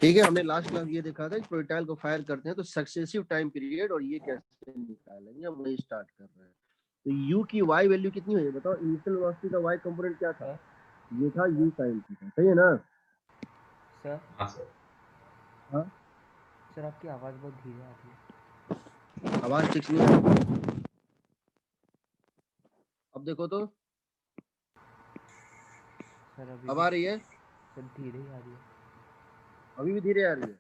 ठीक है, हमने लास्ट क्लास ये देखा था कि प्रोजेक्टाइल को फायर करते हैं तो सक्सेसिव टाइम पीरियड और ये कैसे निकालेंगे, हम वही स्टार्ट कर रहे हैं। तो u की y वैल्यू कितनी है बताओ। इनिशियल वेलोसिटी का y कंपोनेंट क्या था? ये था u sin थीटा, सही है ना सर? हाँ सर। हाँ सर आपकी आवाज बहुत धीरे आ रही है। आवाज ठीक नहीं है। अब देखो तो सर अभी अब आ रही है? सर धीरे ही आ रही है। अभी भी धीरे आ रही है?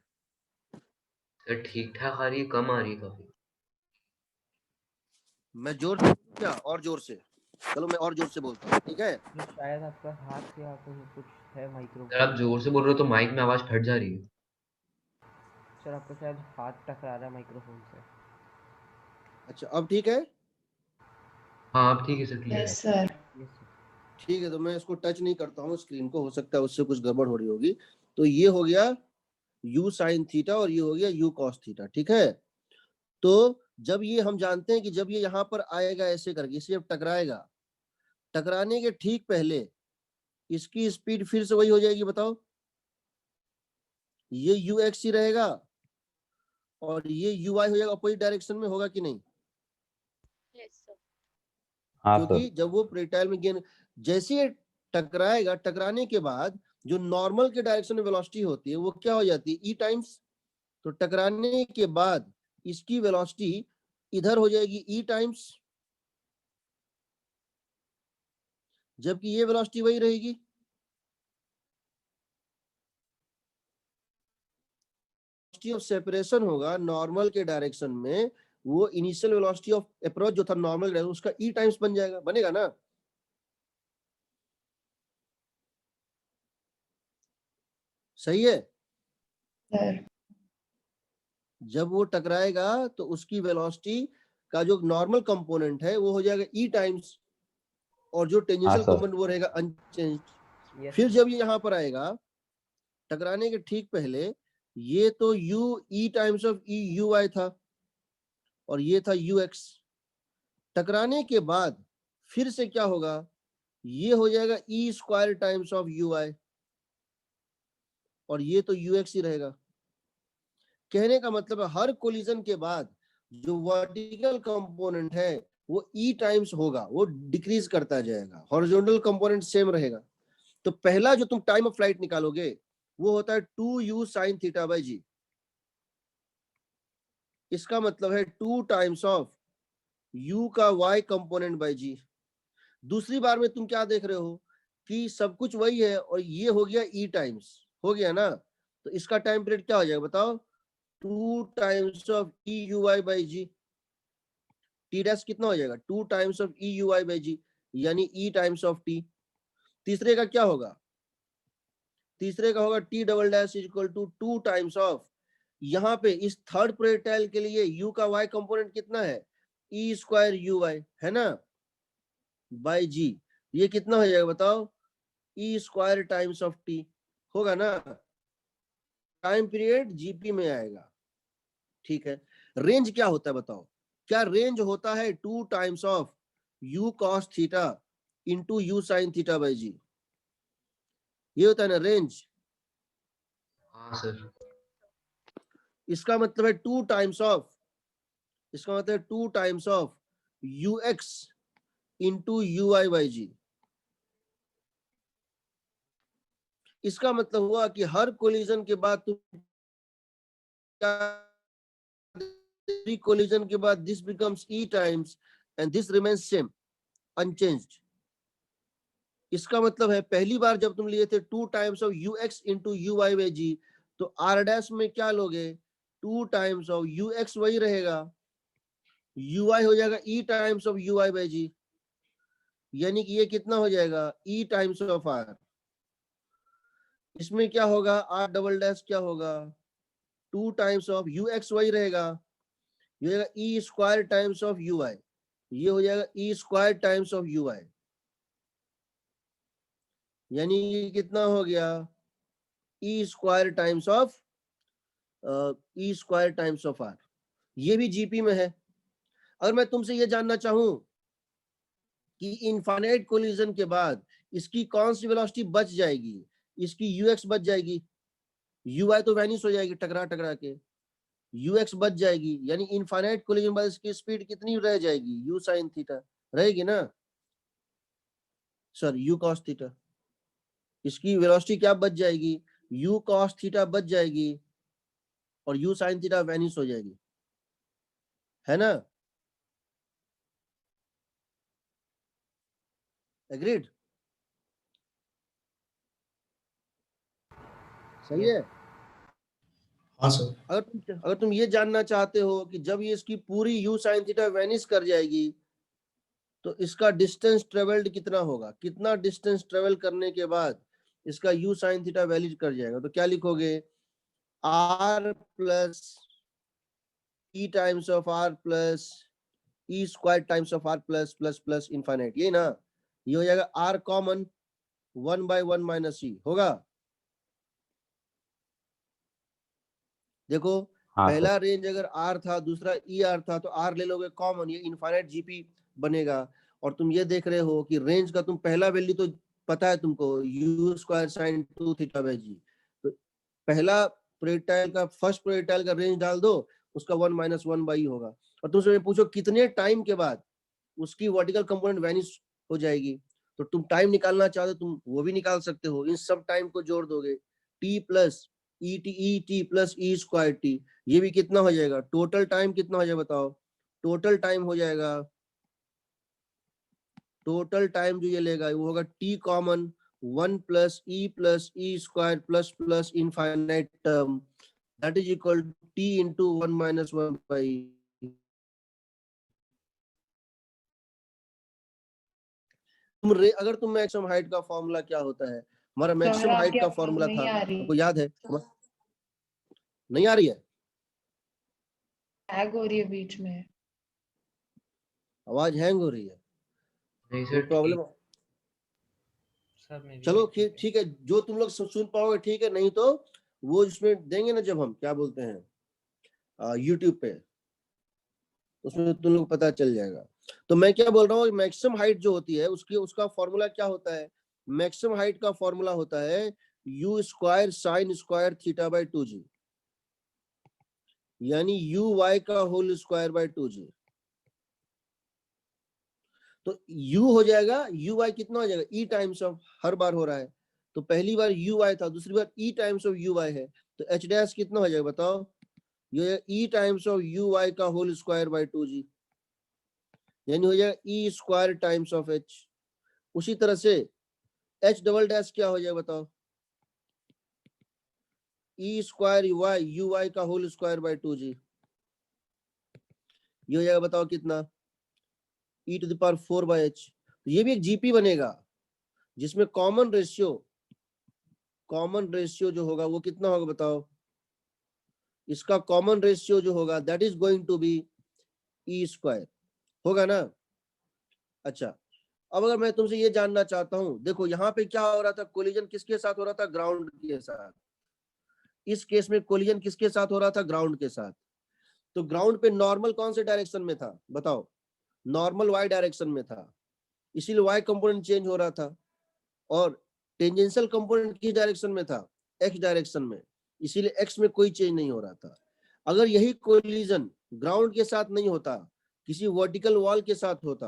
सर ठीक ठाक आ रही है, कम आ रही है काफी। मैं जोर से क्या और जोर से? चलो मैं और जोर से बोलता हूँ, ठीक है? तो शायद आपका हाथ या कहीं कुछ है माइक्रोफोन। सर आप जोर से बोल रहे हो तो माइक में आवाज फट जा रही है। सर आपका शायद हाथ टकरा रहा है माइक्रोफोन से। अच्छा अब ठीक है? हाँ अब ठीक है सर, क्लियर है। Yes sir. Yes sir. ठीक है, तो मैं इसको टच नहीं करता हूँ स्क्रीन को, हो सकता है उससे कुछ गड़बड़ हो रही होगी। तो ये हो गया u sin थीटा और ये हो गया u cos थीटा, ठीक है? तो जब ये हम जानते हैं कि जब ये यहाँ पर आएगा ऐसे करके, इसे जब टकराएगा, टकराने के ठीक पहले इसकी स्पीड फिर से वही हो जाएगी, बताओ। ये ux ही रहेगा और ये uy हो जाएगा, अपोजिट डायरेक्शन में होगा कि नहीं? क्योंकि जब वो प्रोजेक्टाइल में गेन जैसे ये टकराएगा, टकराने के बाद जो नॉर्मल के डायरेक्शन में वेलोसिटी होती है वो क्या हो जाती है, e टाइम्स। तो टकराने के बाद इसकी वेलोसिटी इधर हो जाएगी e टाइम्स, जबकि ये वेलोसिटी वही रहेगी। वेलोसिटी ऑफ सेपरेशन होगा नॉर्मल के डायरेक्शन में, वो इनिशियल वेलोसिटी ऑफ अप्रोच जो था नॉर्मल डायरेक्शन उसका e टाइम्स बन जाएगा, बनेगा ना? सही है? सर जब वो टकराएगा तो उसकी वेलोसिटी का जो नॉर्मल कंपोनेंट है वो हो जाएगा e टाइम्स और जो टेंजेंशियल कंपोनेंट वो रहेगा अनचेंज्ड। यस फिर जब ये यहाँ पर आएगा टकराने के ठीक पहले, ये तो u e times of e ui था और ये था ux। टकराने के बाद फिर से क्या होगा, ये हो जाएगा e square times of ui और ये तो ux ही रहेगा। कहने का मतलब है हर कोलिजन के बाद जो वर्टिकल कंपोनेंट है वो e टाइम्स होगा, वो डिक्रीज करता जाएगा, हॉरिजॉन्टल कंपोनेंट सेम रहेगा। तो पहला जो तुम टाइम ऑफ फ्लाइट निकालोगे वो होता है 2u sin theta by G. इसका मतलब है 2 टाइम्स ऑफ u का y कंपोनेंट बाई जी। दूसरी बार में तुम क्या देख रहे हो कि सब कुछ वही है और ये हो गया e टाइम्स, हो गया ना? तो इसका टाइम पीरियड क्या हो जाएगा बताओ, 2 times of e ui by G. T dash कितना हो जाएगा, 2 times of e ui by G, यानी e टाइम्स ऑफ t। तीसरे का क्या होगा, तीसरे का होगा t double dash is equal to 2 times of, यहाँ पे इस थर्ड प्रोजेक्टाइल के लिए u का y कंपोनेंट कितना है, e स्क्वायर ui है ना, बाई जी। ये कितना हो जाएगा बताओ, e square times of t होगा ना। टाइम पीरियड जीपी में आएगा, ठीक है। रेंज क्या होता है बताओ, क्या रेंज होता है 2 times of u cos theta into u sin theta by G, ये होता है ना रेंज। हाँ सर। इसका मतलब है 2 टाइम्स ऑफ, इसका मतलब है 2 times of ux into ui by G. इसका मतलब हुआ कि हर कोलिजन के बाद तुम कोलिजन के बाद this becomes e times and this remains same unchanged. इसका मतलब है पहली बार जब तुम लिए थे 2 times of ux into ui by G, तो r डैश में क्या लोगे, 2 टाइम्स ऑफ ux वही रहेगा, ui हो जाएगा e times of ui by G, यानी कि ये कितना हो जाएगा e टाइम्स ऑफ r। इसमें क्या होगा, r डबल डैश क्या होगा, 2 टाइम्स ऑफ ux वही रहेगा, ये हो जाएगा e square times of ui, ये हो जाएगा e square times of ui, यानी ये कितना हो गया e square times of E square times of R. ये भी जीपी में है। अगर मैं तुमसे ये जानना चाहूं कि इनफाइनाइट कोलिजन के बाद इसकी कौन सी वेलोसिटी बच जाएगी, इसकी यूएक्स बच जाएगी, यू आई तो वैनिश हो जाएगी टकरा टकरा के, यू एक्स बच जाएगी, यानी इनफाइनाइट कोलिजन बाद इसकी स्पीड कितनी रह जाएगी, यू साइन थीटा रहेगी ना, सॉरी यू कॉस थीटा, इसकी वेलोसिटी क्या बच जाएगी, यू कॉस थीटा बच जाएगी और यू साइन थीटा वैनिश हो जाएगी, है ना, एग्रीड, सही है। हाँ सर। अगर तुम ये जानना चाहते हो कि जब ये इसकी पूरी यू साइन थीटा वैनिश कर जाएगी तो इसका डिस्टेंस ट्रेवल्ड कितना होगा, कितना डिस्टेंस ट्रेवल करने के बाद इसका यू साइन थीटा वैलिड कर जाएगा, तो क्या लिखोगे, R plus E times of R plus E square times of R plus plus plus infinite, ये ना, ये हो जाएगा आर कॉमन 1/1 माइनस ई होगा। देखो हाँ पहला रेंज अगर आर था, दूसरा ई आर था, तो आर ले लोगे कॉमन, ये इनफाइनाइट जीपी बनेगा। और तुम ये देख रहे हो कि रेंज का तुम पहला वैल्यू तो पता है तुमको, U square sine 2 theta by G, तो पहला प्रोजेक्टाइल का, फर्स्ट प्रोजेक्टाइल का रेंज डाल दो, उसका 1 माइनस 1 बाई होगा। और तुमसे पूछो कितने टाइम के बाद उसकी वर्टिकल कंपोनेंट वैनिश हो जाएगी, तो तुम टाइम निकालना चाहते हो तुम वो भी निकाल सकते हो, इन सब टाइम को जोड़ दोगे, T plus E T plus E square T, ये भी कितना हो जाएगा, टोटल टाइम कितना हो जाएगा बताओ, टोटल टाइम हो जाएगा, टोटल टाइम जो ये लेगा वो होगा T common 1 plus E square plus plus infinite term, that is equal T into 1 minus 1 by. अगर तुम मैक्सिमम हाइट का फॉर्मूला क्या होता है, हमारा मैक्सिमम हाइट का फॉर्मूला था, आपको याद है, नहीं आ रही है, हैंग हो रही है बीच में, आवाज हैंग हो रही है, नहीं कोई सर, प्रॉब्लम, सर मेरी चलो भी ठीक है, जो तुम लोग सुन पाओगे ठीक है, नहीं तो वो इसमें देंगे ना, जब हम क्या बोलते हैं यूट्यूब पे, उसमें तुम लोग पता चल जाएगा। तो मैं क्या बोल रहा हूँ, मैक्सिमम हाइट जो होती है उसकी, उसका फॉर्मूला क्या होता है, मैक्सिमम हाइट का फॉर्मूला होता है you square sine square theta by 2g, यानी यू वाई का होल स्क्वायर बाई 2g। तो u हो जाएगा, यू वाई कितना हो जाएगा, e टाइम्स ऑफ, हर बार हो रहा है, तो पहली बार यू वाई था, दूसरी बार e times of U Y है, तो h डैश कितना हो जाएगा बताओ, ये e times of U Y का होल स्क्वायर बाई 2g, यानी हो जाएगा e square times of h। उसी तरह से h डबल डैश क्या हो जाएगा बताओ, e स्क्वायर यू वाई का होल स्क्वायर बाई 2g, ये हो जाएगा बताओ कितना, e to the power 4 by h। तो ये भी एक जीपी बनेगा जिसमें कॉमन रेशियो जो होगा वो कितना होगा बताओ, इसका कॉमन रेशियो जो होगा that is going to be E square, होगा ना। अच्छा, अब अगर मैं तुमसे ये जानना चाहता हूं, देखो यहाँ पे क्या हो रहा था, कोलिजन किसके साथ हो रहा था, ग्राउंड के साथ, इस केस में कोलिजन किसके साथ हो रहा था, ग्राउंड के साथ। तो ग्राउंड पे नॉर्मल कौन से डायरेक्शन में था बताओ, नॉर्मल वाई डायरेक्शन में था, इसीलिए वाई कंपोनेंट चेंज हो रहा था, और टेंजेंशियल कंपोनेंट किस डायरेक्शन में था, एक्स डायरेक्शन में, इसीलिए एक्स में कोई चेंज नहीं हो रहा था। अगर यही कोलिजन ग्राउंड के साथ नहीं होता, किसी वर्टिकल वॉल के साथ होता,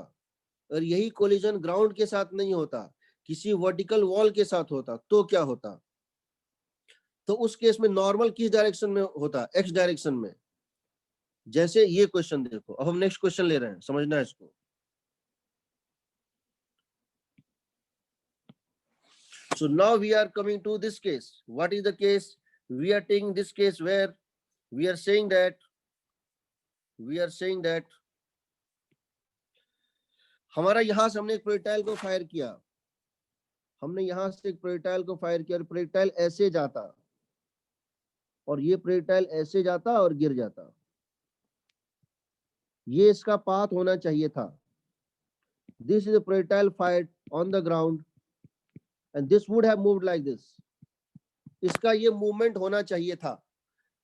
और यही कोलिजन ग्राउंड के साथ नहीं होता, किसी वर्टिकल वॉल के साथ होता, तो क्या होता, तो उस केस में नॉर्मल किस डायरेक्शन में होता, एक्स डायरेक्शन में। जैसे ये क्वेश्चन देखो, अब हम नेक्स्ट क्वेश्चन ले रहे हैं, समझना है इसको। So now we are coming to this case. What is the case? We are taking this case where we are saying that हमारा यहां से हमने एक प्रोजेक्टाइल को फायर किया, हमने यहां से एक प्रोजेक्टाइल को फायर किया, और प्रोजेक्टाइल ऐसे जाता, और ये प्रोजेक्टाइल ऐसे जाता और गिर जाता, ये इसका पाथ होना चाहिए था। This is a projectile fired on the ground and this would have moved like this, इसका ये मूवमेंट होना चाहिए था,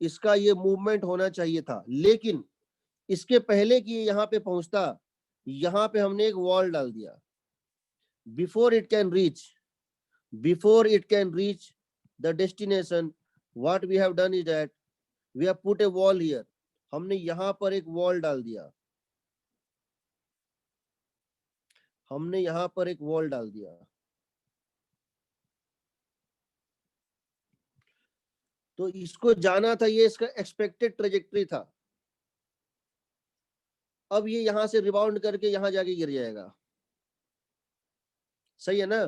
इसका ये मूवमेंट होना चाहिए था, लेकिन इसके पहले कि यहाँ पे पहुंचता, यहाँ पे हमने एक वॉल डाल दिया, before it can reach the destination, what we have done is that we have put a wall here. हमने यहां पर एक वॉल डाल दिया, हमने यहां पर एक वॉल डाल दिया। तो इसको जाना था, ये इसका एक्सपेक्टेड ट्रेजेक्टरी था। अब ये यहां से रिबाउंड करके यहां जाके गिर जाएगा, सही है ना?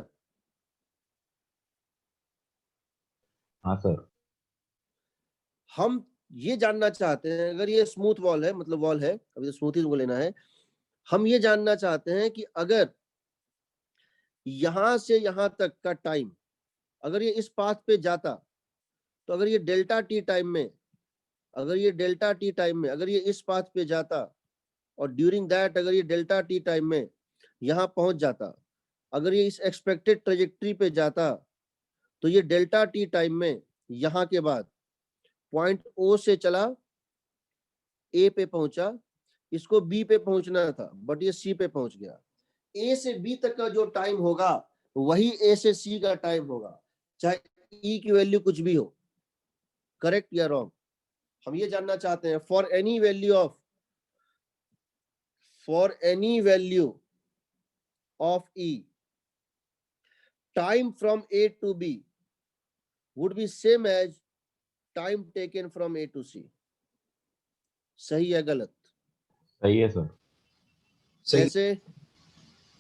हाँ सर। हम ये जानना चाहते हैं, अगर ये स्मूथ वॉल है, मतलब वॉल है, अभी तो स्मूथ ही को लेना है, हम ये जानना चाहते हैं कि अगर यहां से यहां तक का टाइम, अगर ये इस पाथ पे जाता, तो अगर ये डेल्टा टी टाइम में, अगर ये डेल्टा टी टाइम में, अगर ये इस पाथ पे जाता और ड्यूरिंग दैट अगर ये डेल्टा टी टाइम में यहां पहुंच जाता, अगर ये इस एक्सपेक्टेड ट्रेजेक्टरी पे जाता, तो ये डेल्टा टी टाइम में यहां के बाद पॉइंट ओ से चला, ए पे पहुंचा, इसको बी पे पहुंचना था बट ये सी पे पहुंच गया। ए से बी तक का जो टाइम होगा वही ए से सी का टाइम होगा, चाहे ई की वैल्यू कुछ भी हो, करेक्ट या रॉन्ग, हम ये जानना चाहते हैं। For any value of E, time from A to B would be same as time taken from A to C. सही है गलत? सही है सर। सही। कैसे?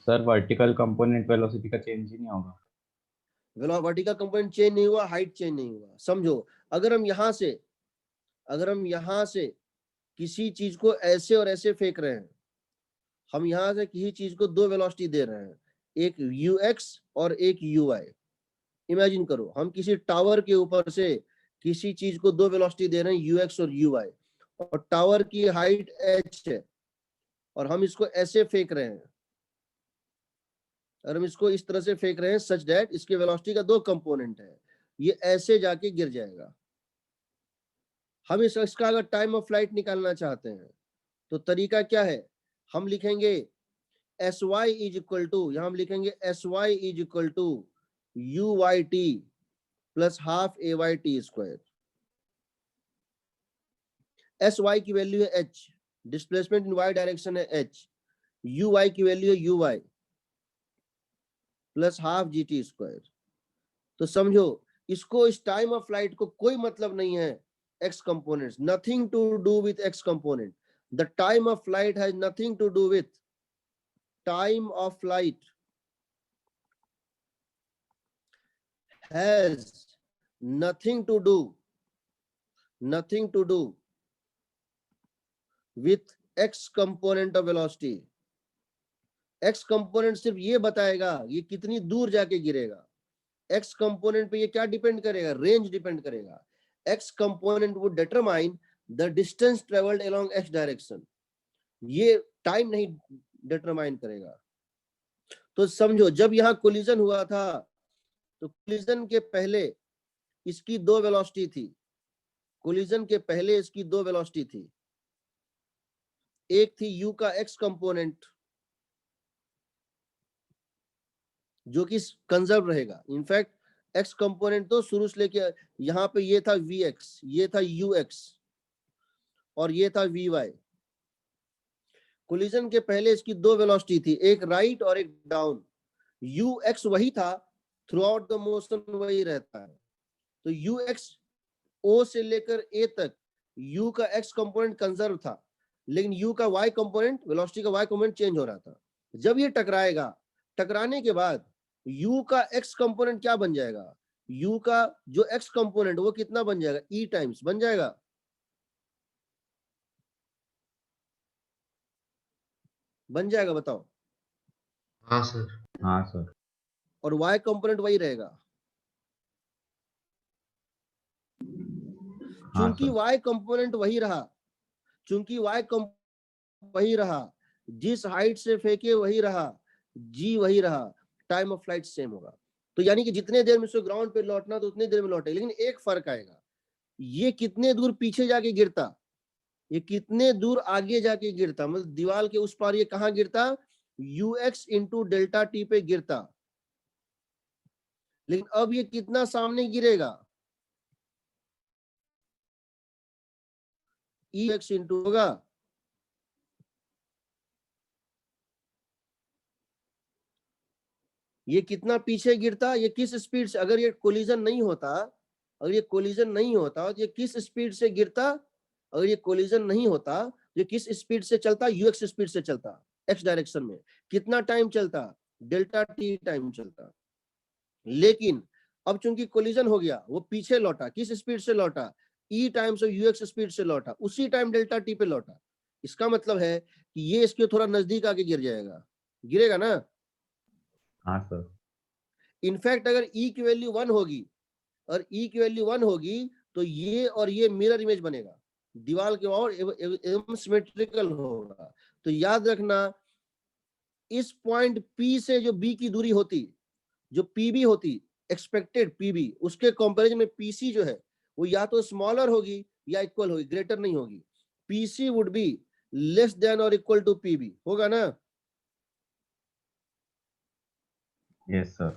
सर वर्टिकल कंपोनेंट वेलोसिटी का चेंज ही नहीं होगा। वर्टिकल कंपोनेंट चेंज नहीं हुआ, हाइट चेंज नहीं हुआ। समझो, अगर हम यहां से किसी चीज को ऐसे और ऐसे फेंक रहे हैं, हम यहां से किसी चीज को दो वेलोसिटी दे रहे हैं, एक ux और एक uy। इमेजिन करो, हम किसी टावर के ऊपर से किसी चीज को दो वेलोसिटी दे रहे हैं ux और uy, और टावर की हाइट h है, और हम इसको ऐसे फेंक रहे हैं, और हम इसको इस तरह से फेंक रहे हैं सच दैट इसके वेलोसिटी का दो कंपोनेंट है, ये ऐसे जाके गिर जाएगा। हम इसका अगर टाइम ऑफ फ्लाइट निकालना चाहते हैं तो तरीका क्या है, हम लिखेंगे sy इज इक्वल टू, यहां हम लिखेंगे sy is equal to uyt plus half ayt square. sy की वैल्यू है h, displacement in y direction है h, uy की वैल्यू है uy plus half gt square. तो समझो, इसको इस टाइम ऑफ फ्लाइट को कोई मतलब नहीं है x components, nothing to do with x component. The time of flight has nothing to do with time of flight has nothing to do with x component of velocity. x component सिर्फ ये बताएगा ये कितनी दूर जाके गिरेगा। x component पे ये क्या डिपेंड करेगा, रेंज डिपेंड करेगा। x component would determine the distance traveled along x direction, ये टाइम नहीं डिटरमाइन करेगा। तो समझो, जब यहां कोलिजन हुआ था तो कोलिजन के पहले इसकी दो वेलोसिटी थी, कोलिजन के पहले इसकी दो वेलोसिटी थी, एक थी u का x कंपोनेंट जो कि कंजर्व रहेगा। इनफैक्ट x कंपोनेंट तो शुरू से लेके यहां पे ये था vx, ये था ux और ये था vy। कोलिजन के पहले इसकी दो वेलोसिटी थी, एक राइट और एक डाउन। ux वही था, थ्रू आउट द मोशन वही रहता है। तो ux o से लेकर a तक u का x कंपोनेंट कंजर्व था, लेकिन u का y कंपोनेंट, वेलोसिटी का y कंपोनेंट चेंज हो रहा था। जब ये टकराएगा, टकराने के बाद u का x कंपोनेंट क्या बन जाएगा, u का जो x कंपोनेंट वो कितना बन जाएगा, e टाइम्स बन जाएगा। बन जाएगा, बताओ। हाँ सर। हाँ सर। और y कंपोनेंट वही रहेगा। हाँ चूंकि सर। y कंपोनेंट वही रहा, चूंकि y वही रहा, जिस हाइट से फेंके वही रहा, g वही रहा, टाइम ऑफ फ्लाइट सेम होगा। तो यानी कि जितने देर में इसको ग्राउंड पे लौटना तो उतनी देर में लौटे, लेकिन एक फर्क आएगा, ये कितने दूर पीछे जाके गिरता, ये कितने दूर आगे जाके गिरता, मतलब दीवार के उस पार ये कहां गिरता, ux इंटू डेल्टा टी पे गिरता। लेकिन अब ये कितना सामने गिरेगा, ई एक्स इंटू होगा, ये कितना पीछे गिरता, ये किस स्पीड से, अगर ये कोलिजन नहीं होता, अगर ये कोलिजन नहीं होता तो ये किस स्पीड से गिरता, अगर ये कोलिजन नहीं होता ये किस स्पीड से चलता, यूएक्स स्पीड से चलता, एक्स डायरेक्शन में कितना टाइम चलता, डेल्टा टी टाइम चलता। लेकिन अब चूंकि कोलिजन हो गया, वो पीछे लौटा, किस स्पीड से लौटा, ई टाइम्स ऑफ यूएक्स स्पीड से लौटा, उसी टाइम डेल्टा टी पे लौटा। इसका मतलब है कि ये इसके थोड़ा नजदीक आके गिर जाएगा, गिरेगा ना। हाँ सर। इनफैक्ट अगर ई की वैल्यू 1 होगी और ई की वैल्यू 1 होगी तो ये और ये मिरर इमेज बनेगा, दीवार के और एवं सिमेट्रिकल होगा। तो याद रखना, इस पॉइंट पी से जो बी की दूरी होती, जो पीबी होती, एक्सपेक्टेड पीबी, उसके कंपैरिजन में पीसी जो है वो या तो स्मॉलर होगी या इक्वल होगी, ग्रेटर नहीं होगी। PC would be less than और इक्वल टू पीबी, होगा ना। Yes sir.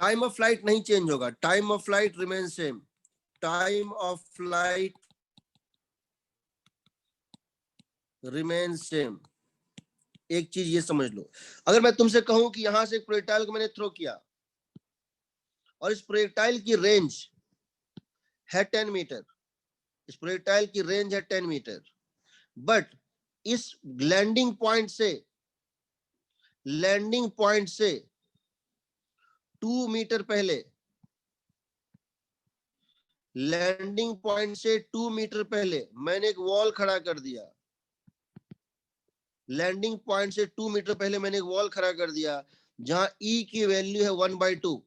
Time of flight नहीं चेंज होगा, time of flight remain same, time of flight remain same. एक चीज ये समझ लो, अगर मैं तुमसे कहूं कि यहां से एक प्रोजेक्टाइल को मैंने थ्रो किया और इस प्रोजेक्टाइल की रेंज है 10 मीटर, इस प्रोजेक्टाइल की रेंज है 10 मीटर, बट इस लैंडिंग पॉइंट से 2 मीटर पहले, लैंडिंग पॉइंट से 2 मीटर पहले मैंने एक वॉल खड़ा कर दिया, लैंडिंग पॉइंट से 2 मीटर पहले मैंने एक वॉल खड़ा कर दिया जहां ई की वैल्यू है 1/2।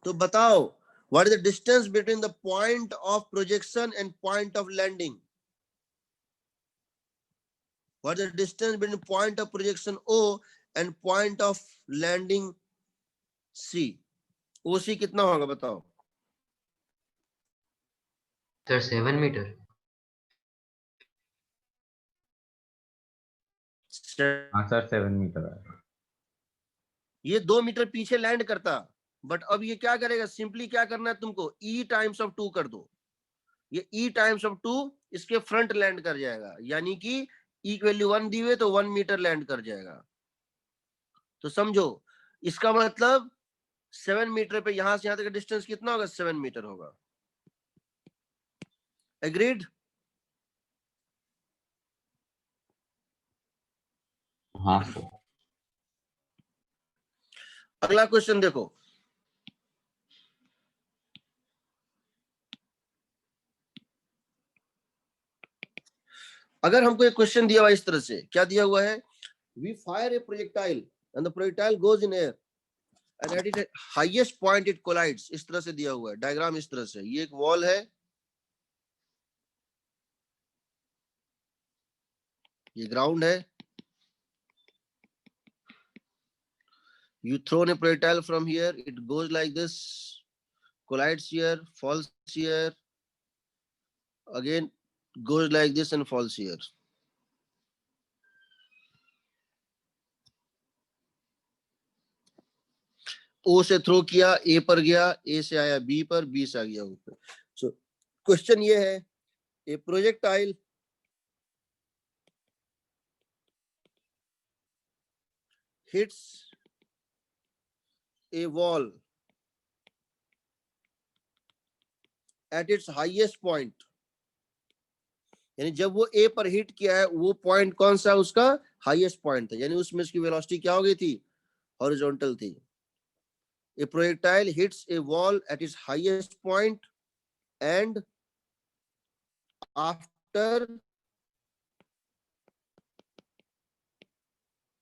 तो बताओ, what is the distance between the point of projection and point of landing, what is the distance between point of projection O and point of landing C, OC कितना होगा बताओ। Sir 7 metre. हाँ sir 7 metre है। ये 2 metre पीछे land करता, but अब ये क्या करेगा, सिंपली क्या करना है तुमको, ई टाइम्स ऑफ 2 कर दो, ये ई टाइम्स ऑफ 2 इसके फ्रंट लैंड कर जाएगा, यानी कि ई की वैल्यू 1 दी हुई तो 1 मीटर लैंड कर जाएगा। तो समझो, इसका मतलब 7 मीटर पे यहां से यहां तक का डिस्टेंस कितना होगा, 7 मीटर होगा। एग्रीड। हाँ सर। अगला क्वेश्चन देखो, अगर हमको एक क्वेश्चन दिया हुआ इस तरह से, क्या दिया हुआ है, we fire a projectile and the projectile goes in air and at it highest point it collides, इस तरह से दिया हुआ है डायग्राम इस तरह से, ये एक वॉल है, ये ग्राउंड है, you thrown a projectile from here, it goes like this, collides here, falls here, again goes like this and falls here. ओ से थ्रो किया, ए पर गया, ए से आया बी पर, बी से आ गया ऊपर। सो क्वेश्चन ये है, ए projectile hits a wall at its highest point, यानी जब वो ए पर हिट किया है वो पॉइंट कौन सा, उसका हाईएस्ट पॉइंट था, यानी उसमें उसकी वेलोसिटी क्या हो गई थी, हॉरिजॉन्टल थी। A projectile hits a wall at its highest point and after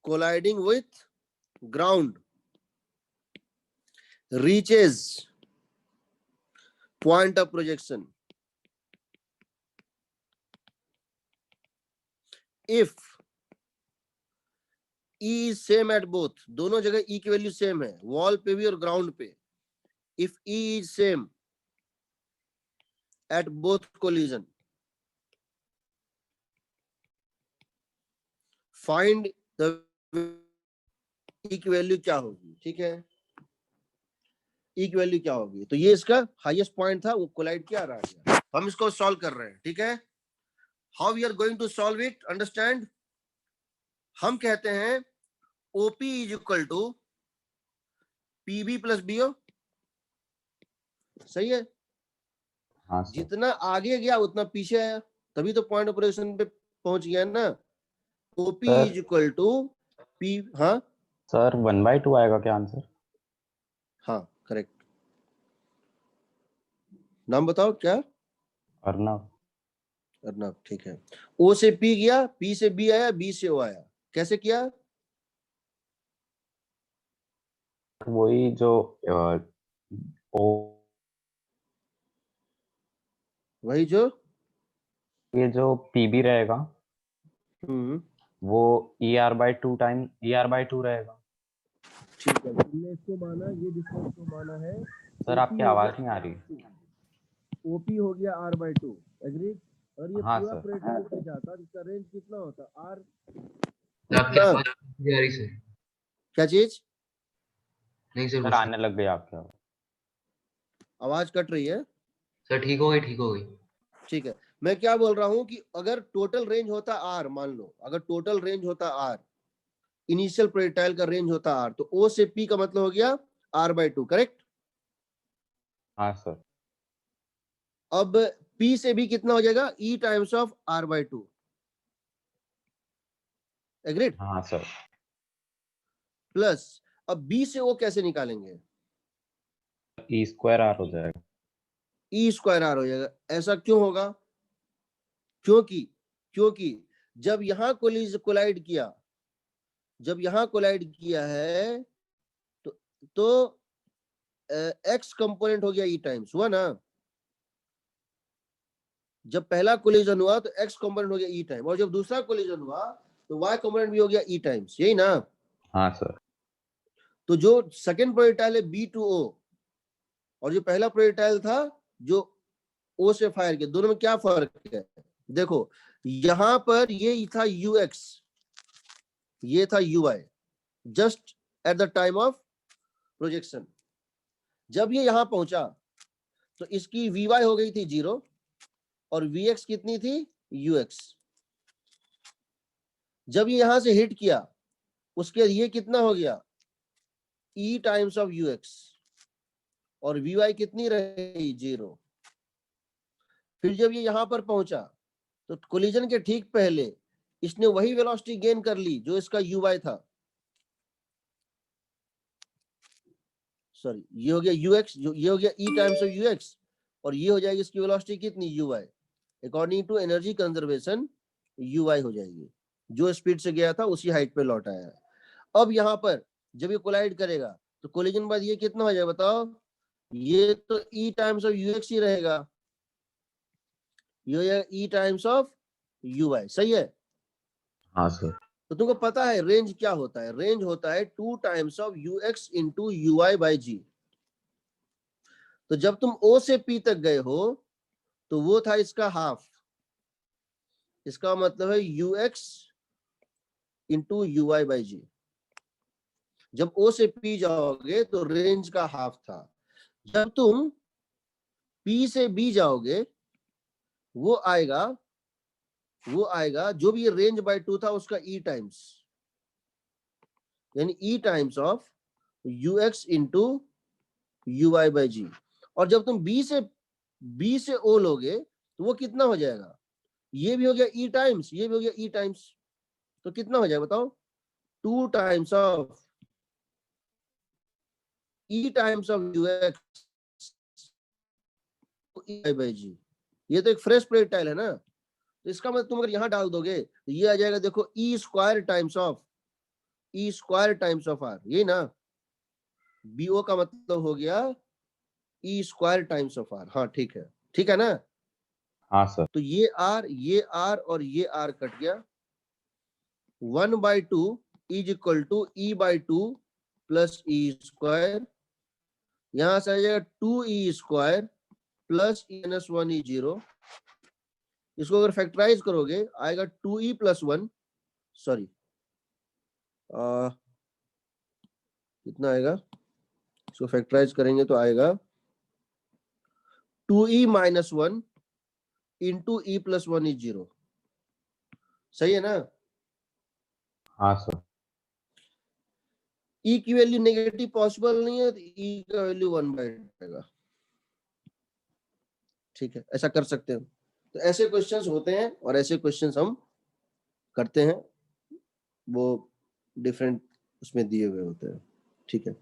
colliding with ground reaches point of projection. If E is same at both, दोनों जगह E की वैल्यू सेम है, वॉल पे भी और ग्राउंड पे। If E is same at both collision, find the E की value क्या होगी, ठीक है, E की वैल्यू क्या होगी। तो ये इसका हाईएस्ट पॉइंट था, वो कोलाइड क्या रहा है, हम इसको सॉल्व कर रहे हैं, ठीक है। How we are going to solve it, understand. हम कहते हैं OP is equal to PB plus BO, सही है। हाँ सर। जितना आगे गया उतना पीछे आया, तभी तो पॉइंट ऑपरेशन पे पहुंच गया ना। OP sir. Is equal to P, हाँ सर 1/2 आएगा क्या आंसर? हाँ करेक्ट। नाम बताओ क्या? अर्नव। अर्नब, ठीक है। O से P गया, P से B आया, B से O आया, कैसे किया? वही जो ओ, वही जो ये जो पीबी रहेगा हम्म, वो ER/2 टाइम ER/2 रहेगा। ठीक है, तुमने इसको माना, ये डिस्टेंस को माना है। सर OP आपकी हो आवाज नहीं गया आ रही। OP हो गया R/2, एग्री। और ये हाँ पूरा सर। प्रोजेक्ट पे जाता, इसका रेंज कितना होता? R आपकी कितना? आवाज नहीं आ रही सर। क्या चीज? नहीं सर, सर कुछ आने लग गई आपकी आवाज। आवाज कट रही है। सर ठीक हो गई, ठीक हो गई। ठीक है, मैं क्या बोल रहा हूं कि अगर टोटल रेंज होता R, मान लो अगर टोटल रेंज होता R, इनिशियल प्रोजेक्टाइल का रेंज होता R, तो O से P का मतलब हो गया R/2, करेक्ट। हाँ सर। अब P से B कितना हो जाएगा? E times of R/2, agreed. हाँ सर। प्लस अब B से O कैसे निकालेंगे? E² R हो जाएगा। E²R हो जाएगा। ऐसा क्यों होगा? क्योंकि क्योंकि जब यहां कोलाइड किया, जब यहां कोलाइड किया है तो एक्स कंपोनेंट हो गया E टाइम्स, हुआ ना। जब पहला कोलिजन हुआ तो एक्स कंपोनेंट हो गया E टाइम, और जब दूसरा कोलिजन हुआ तो वाई कंपोनेंट भी हो गया E टाइम्स, यही ना। हाँ सर। तो जो सेकंड प्रोजेक्टाइल है B2O, और जो पहला प्रोजेक्टाइल था जो O से फायर किया, दोनों में क्या फर्क है? देखो यहां पर ये था UX, ये था UI, just at the time of projection. जब ये यहां पहुंचा तो इसकी VY हो गई थी 0 और VX कितनी थी? UX। जब ये यहां से हिट किया उसके बाद ये कितना हो गया? E टाइम्स ऑफ UX, और VY कितनी रही? 0। फिर जब ये यहां पर पहुंचा तो कोलिजन के ठीक पहले इसने वही वेलोसिटी गेन कर ली जो इसका UI था, सॉरी ये हो गया UX, जो ये हो गया E टाइम्स ऑफ UX, और ये हो जाएगी इसकी वेलोसिटी कितनी? UI। According to energy conservation UI हो जाएगी, जो स्पीड से गया था उसी हाइट पे लौट आया है। अब यहाँ पर जब ये कोलाइड करेगा तो कोलिजन बाद ये कितना हो जाएगा बताओ? ये तो E टाइम्स ऑफ UX ही रहेगा, ये हो जाएगा E टाइम्स ऑफ UI, सही है। हाँ सर। तो तुमको पता है रेंज क्या होता है? रेंज होता है 2 times of UX into UI/G। तो जब तुम O से P तक गए हो तो वो था इसका हाफ, इसका मतलब है UX इंटू UI/G। जब O से P जाओगे तो रेंज का हाफ था। जब तुम P से B जाओगे वो आएगा जो भी रेंज बाय 2 था उसका E टाइम्स, यानी E times of UX into UI/G। और जब तुम B से O लोगे तो वो कितना हो जाएगा? ये भी हो गया E टाइम्स, ये भी हो गया E टाइम्स, तो कितना हो जाएगा बताओ? 2 times of E times of UX E/G। ये तो एक फ्रेश प्रोजेक्टाइल है ना, तो इसका मतलब तुम अगर यहां डाल दोगे तो ये आ जाएगा, देखो E² टाइम्स ऑफ R, ये ना। BO का मतलब हो गया E² टाइम्स ऑफ R, हाँ ठीक है ना। हाँ सर। तो ये R और ये R कट गया। 1/2 is equal to E/2 plus E², यहां से आ जाएगा 2E² प्लस -1 E0। इसको अगर फैक्टराइज करोगे आएगा 2E प्लस 1, सॉरी कितना आएगा? इसको फैक्टराइज करेंगे तो आएगा 2E - 1 into E plus 1 is 0। सही है ना? हाँ सर। ई की वैल्यू नेगेटिव पॉसिबल नहीं है तो ई का वैल्यू 1 बैठेगा। ठीक है, ऐसा कर सकते हैं। तो ऐसे क्वेश्चंस होते हैं और ऐसे क्वेश्चंस हम करते हैं, वो डिफरेंट उसमें दिए हुए होते हैं। ठीक है,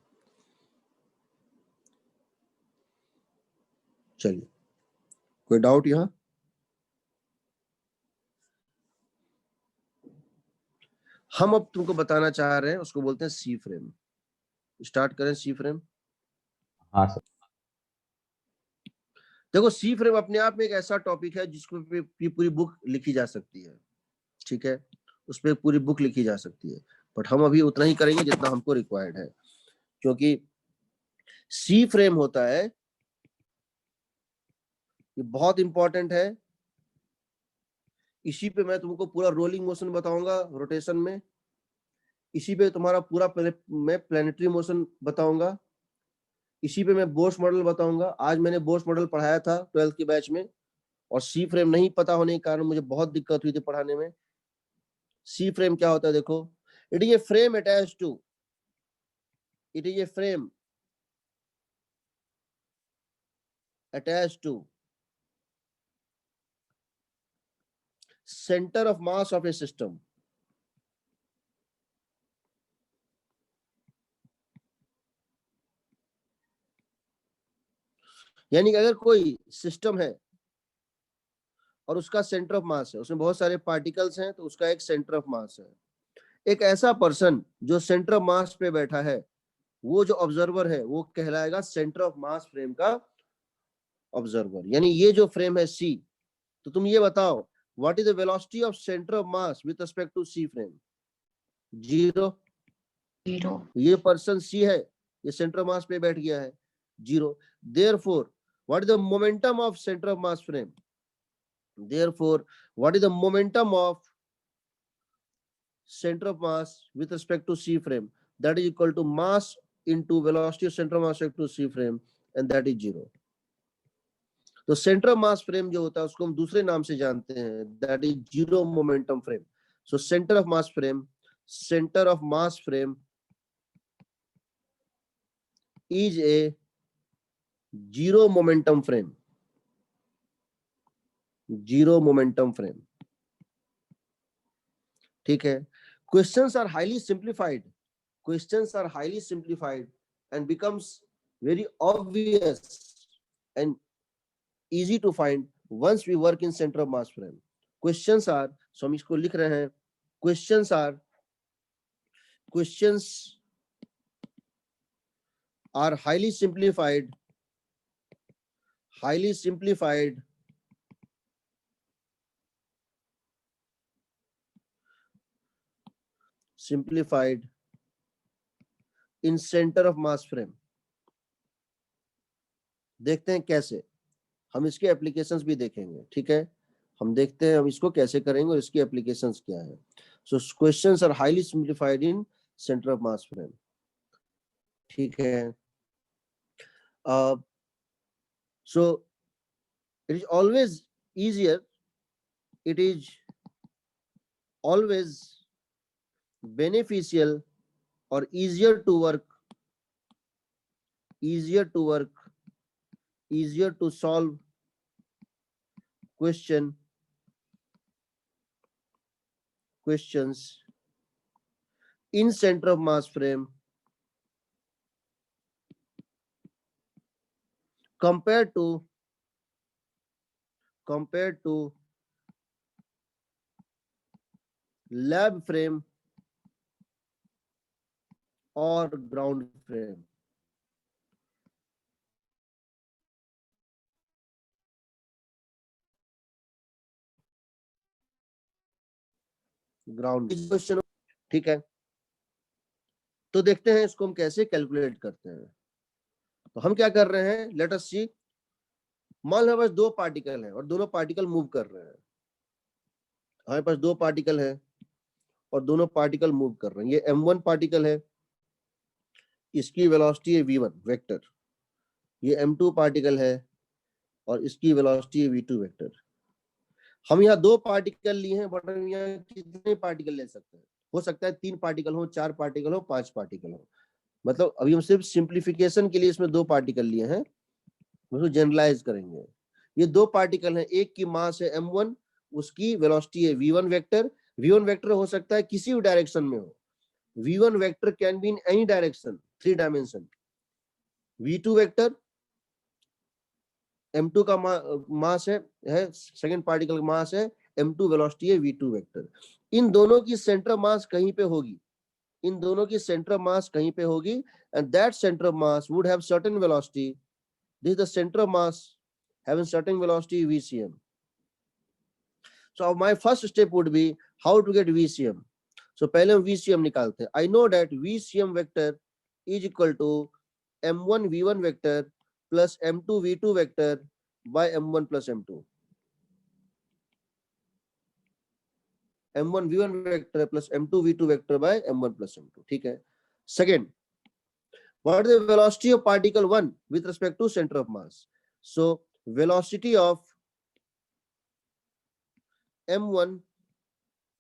चलिए, कोई डाउट यहाँ? हम अब तुमको बताना चाह रहे हैं, उसको बोलते हैं सी फ्रेम। स्टार्ट करें सी फ्रेम। हाँ सर। देखो, सी फ्रेम अपने आप में एक ऐसा टॉपिक है जिसको पे पूरी बुक लिखी जा सकती है। ठीक है, उस पर पूरी बुक लिखी जा सकती है, बट हम अभी उतना ही करेंगे जितना हमको रिक्वायर्ड है, क्योंकि सी फ्रेम होता है, ये बहुत इंपॉर्टेंट है। इसी पे मैं तुमको पूरा रोलिंग मोशन बताऊंगा रोटेशन में, इसी पे तुम्हारा पूरा मैं प्लेनेटरी मोशन बताऊंगा, इसी पे मैं बोर्स मॉडल बताऊंगा। आज मैंने बोर्स मॉडल पढ़ाया था 12th के बैच में, और सी फ्रेम नहीं पता होने के कारण मुझे बहुत दिक्कत हुई थी पढ़ाने में। सी फ्रेम क्या होता है? देखो, it is a frame attached to, it is a frame attached to center of mass of a system। यानी कि अगर कोई सिस्टम है और उसका सेंटर ऑफ मास है, उसमें बहुत सारे पार्टिकल्स हैं, तो उसका एक सेंटर ऑफ मास है। एक ऐसा पर्सन जो सेंटर ऑफ मास पे बैठा है, वो जो ऑब्जर्वर है, वो कहलाएगा सेंटर ऑफ मास फ्रेम का ऑब्जर्वर। यानी ये जो फ्रेम है सी, तो तुम ये बताओ, what is the velocity of centre of mass with respect to C frame? 0। ये पर्सन सी है, ये सेंटर ऑफ मास पे बैठ गया है, 0। Therefore what is the momentum of centre of mass frame? Therefore what is the momentum of center of mass with respect to C frame? That is equal to mass into velocity of center of mass with respect to C frame, and that is 0। तो centre of mass frame जो होता है उसको हम दूसरे नाम से जानते हैं, that is zero momentum frame. So centre of mass frame, centre of mass frame is a zero momentum frame, zero momentum frame। ठीक है, questions are highly simplified, questions are highly simplified and becomes very obvious and easy to find once we work in center of mass frame। questions are, so हम इसको लिख रहे हैं, questions are highly simplified in center of mass frame। देखते हैं कैसे, हम इसके एप्लीकेशंस भी देखेंगे। ठीक है, हम देखते हैं हम इसको कैसे करेंगे और इसकी एप्लीकेशंस क्या है। So questions are highly simplified in center of mass frame. ठीक है, so it is always easier, it is always beneficial or easier to solve questions in center of mass frame compared to lab frame or ground frame। Ground question. ठीक है, तो देखते हैं इसको हम कैसे कैलकुलेट करते हैं। तो हम क्या कर रहे हैं, लेट अस सी। मान लो हमारे पास दो पार्टिकल है और दोनों पार्टिकल मूव कर रहे हैं। हमारे पास दो पार्टिकल है और दोनों पार्टिकल मूव कर रहे हैं। ये m1 पार्टिकल है, इसकी वेलोसिटी है v1 वेक्टर। ये m2 पार्टिकल है और इसकी वेलोसिटी है v2 वेक्टर। हम यहाँ 2 पार्टिकल लिए हैं, बट हम यहाँ कितने पार्टिकल ले सकते हैं? हो सकता है 3 पार्टिकल हो, 4 पार्टिकल हो, 5 पार्टिकल हो। मतलब अभी हम सिर्फ सिंप्लीफिकेशन के लिए इसमें 2 पार्टिकल लिए हैं, उसको जनरलाइज करेंगे। ये 2 पार्टिकल हैं, एक की मास है m1, उसकी वेलोसिटी है v1 वेक्टर। v1 वेक्टर हो सकता है किसी भी डायरेक्शन में हो। v1 vector can be in any direction, 3 dimension. v2 vector m2 का मास है सेकंड पार्टिकल का मास है m2, वेलोसिटी है v2 वेक्टर। इन दोनों की सेंटर मास कहीं पे होगी, इन दोनों की सेंटर मास कहीं पे होगी, and that centre mass would have certain velocity. This is the center of mass having certain velocity VCM. So my first step would be how to get VCM. So पहले हम VCM निकालते हैं। I know that VCM vector is equal to m1 v1 vector plus m2 v2 vector by m1 plus m2. m1 v1 vector plus m2 v2 vector by m1 plus m2. ठीक है। Second, what is the velocity of particle 1 with respect to center of mass? So velocity of m1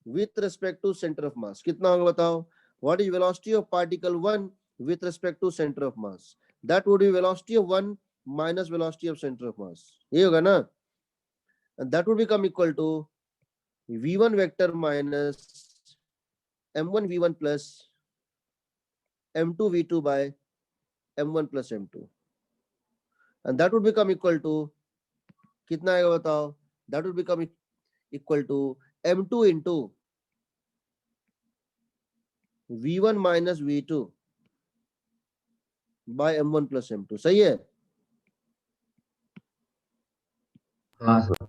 with respect to center of mass कितना होगा बताओ? What is velocity of particle 1 with respect to center of mass? That would be velocity of 1 minus velocity of center of mass. ये होगा ना? And that would become equal to v1 vector minus m1 v1 plus m2 v2 by m1 plus m2. And that would become equal to कितना आएगा बताओ? That would become equal to m2 into v1 minus v2 by m1 plus m2. सही है? हाँ sir.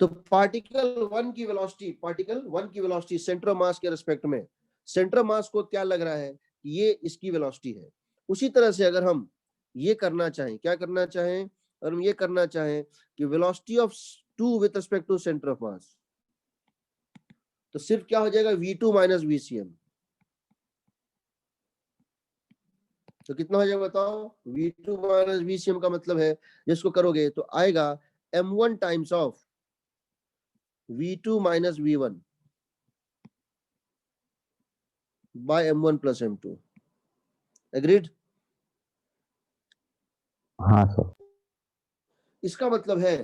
तो particle 1 की velocity center of मास के respect में, सेंटर ऑफ मास को क्या लग रहा है कि ये इसकी वेलोसिटी है। उसी तरह से अगर हम ये करना चाहें, क्या करना चाहें, और हम ये करना चाहें कि velocity of 2 with respect to centre of mass, तो सिर्फ क्या हो जाएगा v2 माइनस vcm। तो कितना हो जाएगा बताओ? v2 माइनस vcm का मतलब है जिसको करोगे तो आएगा m1 times of v2 minus v1 by m1 plus m2। Agreed? हाँ सर। इसका मतलब है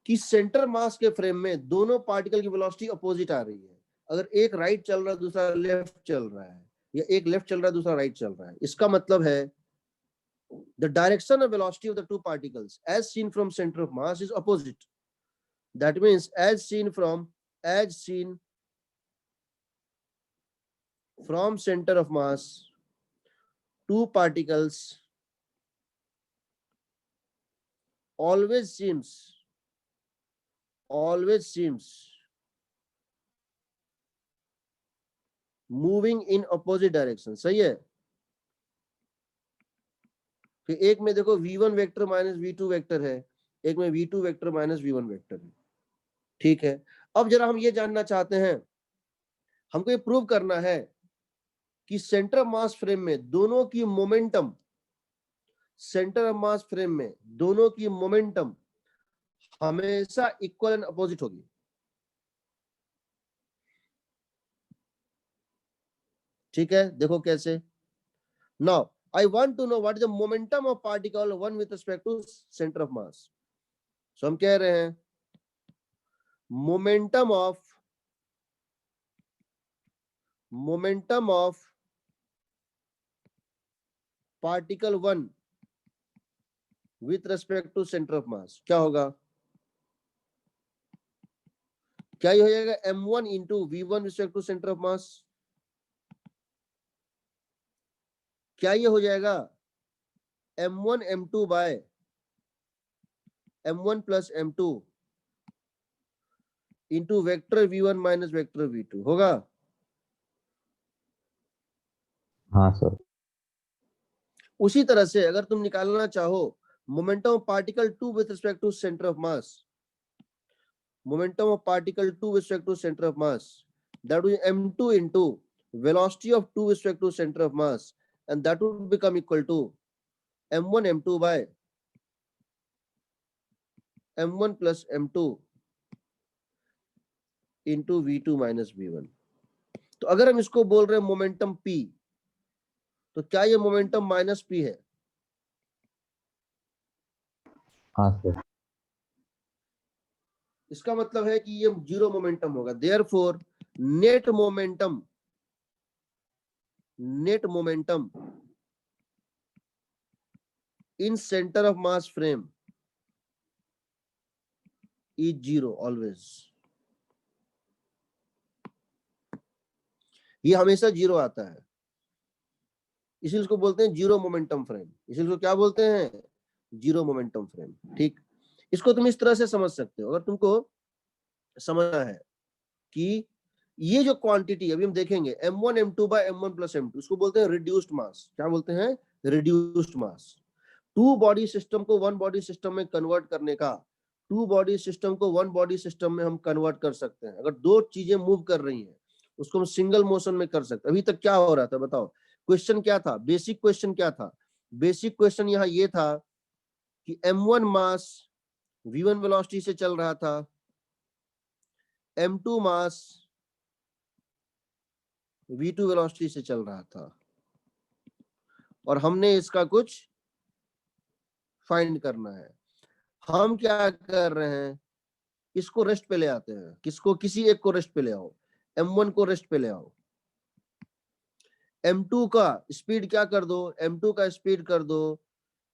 कि सेंटर मास के फ्रेम में दोनों पार्टिकल की वेलोसिटी अपोजिट आ रही है। अगर एक राइट चल रहा है दूसरा लेफ्ट चल रहा है, या एक लेफ्ट चल रहा है दूसरा राइट चल रहा है, इसका मतलब है the direction of velocity of the two particles as seen from center of mass is opposite. That means as seen from center of mass, two particles always seems moving in opposite direction. सही है? कि एक में देखो v1 vector minus v2 vector है, एक में v2 vector minus v1 vector है। ठीक है। अब जरा हम ये जानना चाहते हैं, हमको ये प्रूव करना है कि सेंटर ऑफ मास फ्रेम में दोनों की momentum, centre of mass frame में दोनों की मोमेंटम हमेशा इक्वल एंड अपोजिट होगी। ठीक है, देखो कैसे। Now I want to know what is the momentum of particle 1 with respect to center of mass. So हम कह रहे हैं momentum of particle 1 with respect to center of mass क्या होगा? क्या ये हो जाएगा m1 into v1 with respect to center of mass? क्या ये हो जाएगा m1 m2 by m1 plus m2 into vector v1 minus vector v2 होगा? हाँ सर। उसी तरह से अगर तुम निकालना चाहो momentum of particle 2 with respect to centre of mass, momentum of particle 2 with respect to center of mass, that will be m2 into velocity of 2 with respect to center of mass, and that would become equal to m1 m2 by m1 plus m2 into v2 minus v1। तो अगर हम इसको बोल रहे हैं momentum p, तो क्या ये मोमेंटम माइनस p है? हाँ सर। इसका मतलब है कि ये जीरो मोमेंटम होगा। Therefore net momentum in center of mass frame is zero always. ये हमेशा जीरो आता है, इसीलिए इसको बोलते हैं जीरो मोमेंटम फ्रेम। इसीलिए इसको क्या बोलते हैं? Zero momentum frame. ठीक, इसको तुम इस तरह से समझ सकते हो। अगर तुमको समझना है कि ये जो क्वांटिटी अभी हम देखेंगे m1 m2 by m1 plus m2, इसको बोलते हैं रिड्यूस्ड मास। क्या बोलते हैं? Reduced mass. Two body system को वन बॉडी सिस्टम में कन्वर्ट करने का, टू बॉडी सिस्टम को वन बॉडी सिस्टम में हम कन्वर्ट कर सकते हैं। अगर दो चीजें मूव कर रही हैं उसको हम सिंगल मोशन में कर सकते हैं। अभी तक क्या हो रहा था बताओ? क्वेश्चन क्या था? बेसिक क्वेश्चन क्या था? बेसिक क्वेश्चन यहाँ ये था कि m1 मास v1 वेलोसिटी से चल रहा था, m2 मास v2 वेलोसिटी से चल रहा था, और हमने इसका कुछ फाइंड करना है। हम क्या कर रहे हैं? इसको रेस्ट पे ले आते हैं। किसको? किसी एक को रेस्ट पे ले आओ। m1 को रेस्ट पे ले आओ, m2 का स्पीड क्या कर दो? m2 का स्पीड कर दो,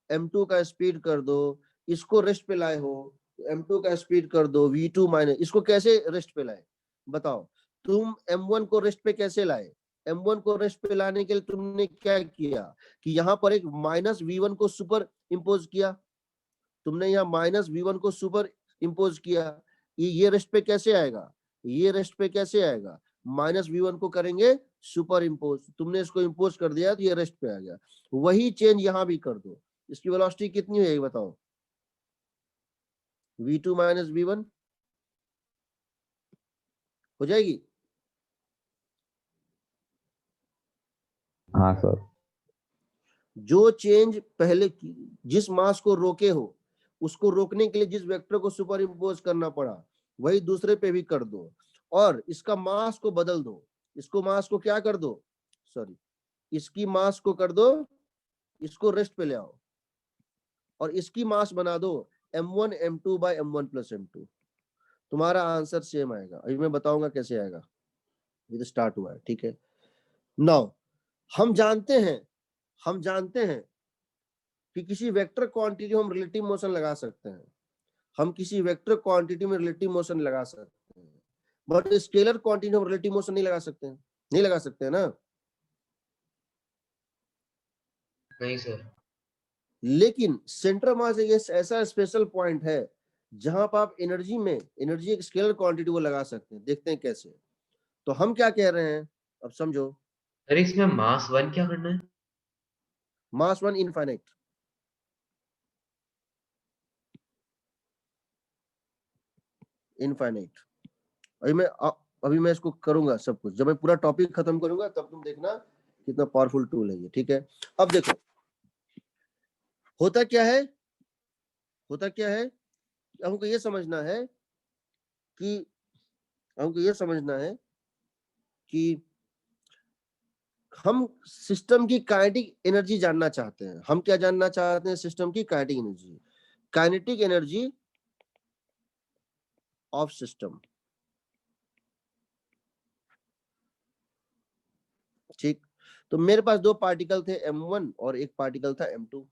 m2 का स्पीड कर दो। इसको रेस्ट पे लाए हो, m2 का स्पीड कर दो, v2 माइनस। इसको कैसे रेस्ट पे लाए बताओ? तुम m1 को रेस्ट पे कैसे लाए? m1 को रेस्ट पे लाने के लिए तुमने क्या किया कि यहाँ पर एक माइनस v1 को सुपर इम्पोज किया। तुमने यहाँ माइनस v1 को सुपर इम्पोज किया। ये रेस्ट पे कैसे आएगा? ये रेस्ट पे कैसे आएगा? माइनस v1 को करेंगे सुपर इम्पोज। तुमने इसको इम्पोज कर दिया तो ये रेस्ट पे आ गया। वही चेंज यहाँ भी कर दो। इसकी वेलोसिटी कितनी है बताओ? v2 माइनस v1 हो जाएगी। हाँ सर। जो चेंज पहले जिस मास को रोके हो, उसको रोकने के लिए जिस वेक्टर को सुपर इम्पोज करना पड़ा, वही दूसरे पे भी कर दो। और इसका मास को बदल दो। इसको मास को क्या कर दो? सॉरी, इसकी मास को कर दो, इसको रेस्ट पे ले आओ, और इसकी मास बना दो m1 m2 by m1 plus m2। तुम्हारा आंसर सेम आएगा। अभी मैं बताऊंगा कैसे आएगा। ये तो स्टार्ट हुआ है, ठीक है। नाउ हम जानते हैं कि किसी वेक्टर क्वांटिटी हम रिलेटिव मोशन लगा सकते हैं। हम किसी वेक्टर क्वांटिटी में रिलेटिव मोशन लगा सकते हैं, बट स्केलर क्वांटिटी हम रिलेटिव मोशन नहीं लगा सकते हैं। नहीं लगा सकते हैं ना? नहीं सर। लेकिन सेंटर मास एक ऐसा स्पेशल पॉइंट है जहां पर आप एनर्जी एक स्केलर क्वांटिटी को लगा सकते हैं। देखते हैं कैसे। तो हम क्या कह रहे हैं, अब समझो। सर इसमें मास 1 क्या करना है? मास 1 इनफाइनाइट। अभी मैं इसको करूंगा सब कुछ। जब मैं पूरा टॉपिक खत्म करूंगा तब तुम देखना कितना पावरफुल टूल है ये, ठीक है। अब देखो होता क्या है हमको ये समझना है कि हम सिस्टम की काइनेटिक एनर्जी जानना चाहते हैं। हम क्या जानना चाहते हैं? सिस्टम की काइनेटिक एनर्जी ऑफ सिस्टम। ठीक, तो मेरे पास दो पार्टिकल थे m1 और एक पार्टिकल था m2।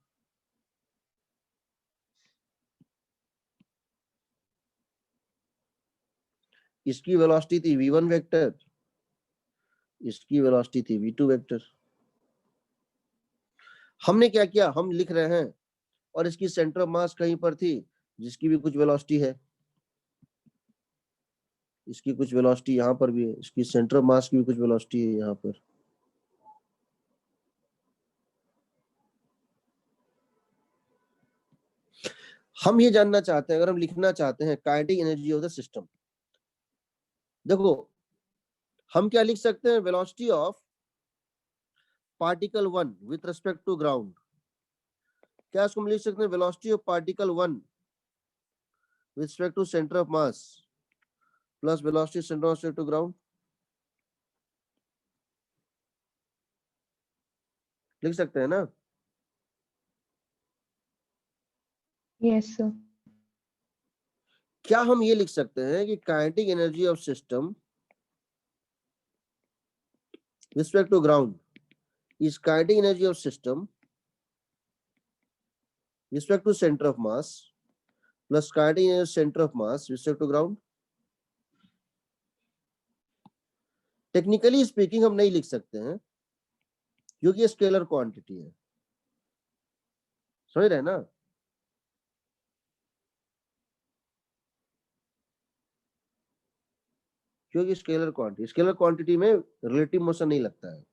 इसकी वेलोसिटी थी v1 वेक्टर, इसकी वेलोसिटी थी v2 वेक्टर। हमने क्या किया? हम लिख रहे हैं, और इसकी सेंटर ऑफ मास कहीं पर थी जिसकी भी कुछ वेलोसिटी है। इसकी कुछ वेलोसिटी यहाँ पर भी है, इसकी सेंटर ऑफ मास की भी कुछ वेलोसिटी है यहाँ पर। हम ये जानना चाहते हैं, अगर हम लिखना चाहते हैं kinetic energy of the system, देखो हम क्या लिख सकते हैं? Velocity of particle 1 with respect to ground. क्या इसको हम लिख सकते हैं? Velocity of particle 1 with respect to centre of mass plus velocity center of to ground, लिख सकते हैं ना? Yes, sir. क्या हम ये लिख सकते हैं कि kinetic energy of system respect to ground is kinetic energy of system respect to centre of mass plus kinetic energy center of mass respect to ground? Technically speaking हम नहीं लिख सकते हैं क्योंकि ये स्केलर क्वांटिटी है, समझ रहे हैं ना? क्योंकि स्केलर क्वांटिटी में रिलेटिव मोशन नहीं लगता है।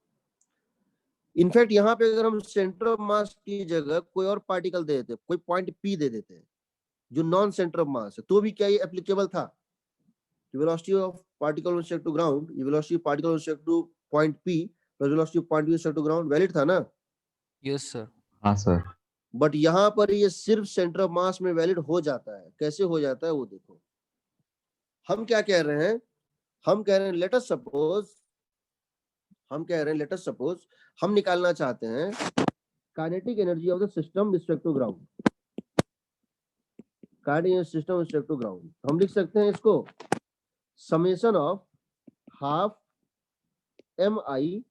इनफैक्ट यहाँ पे अगर हम सेंटर ऑफ मास की जगह कोई और पार्टिकल दे देते, कोई पॉइंट पी दे देते जो नॉन सेंटर ऑफ मास है, तो भी क्या ये एप्लीकेबल था? Velocity of particle with respect to ground, velocity particle with respect to point P plus velocity of point with respect to ground, valid था ना? Yes sir. हाँ सर। बट यहाँ पर ये सिर्फ सेंटर ऑफ मास में वैलिड हो जाता है। कैसे हो जाता है वो देखो। हम क्या कह रहे हैं? हम कह रहे हैं लेट अस सपोज हम निकालना चाहते हैं kinetic energy of the system respect to ground, kinetic energy system respect to ground. हम लिख सकते हैं इसको summation of half M I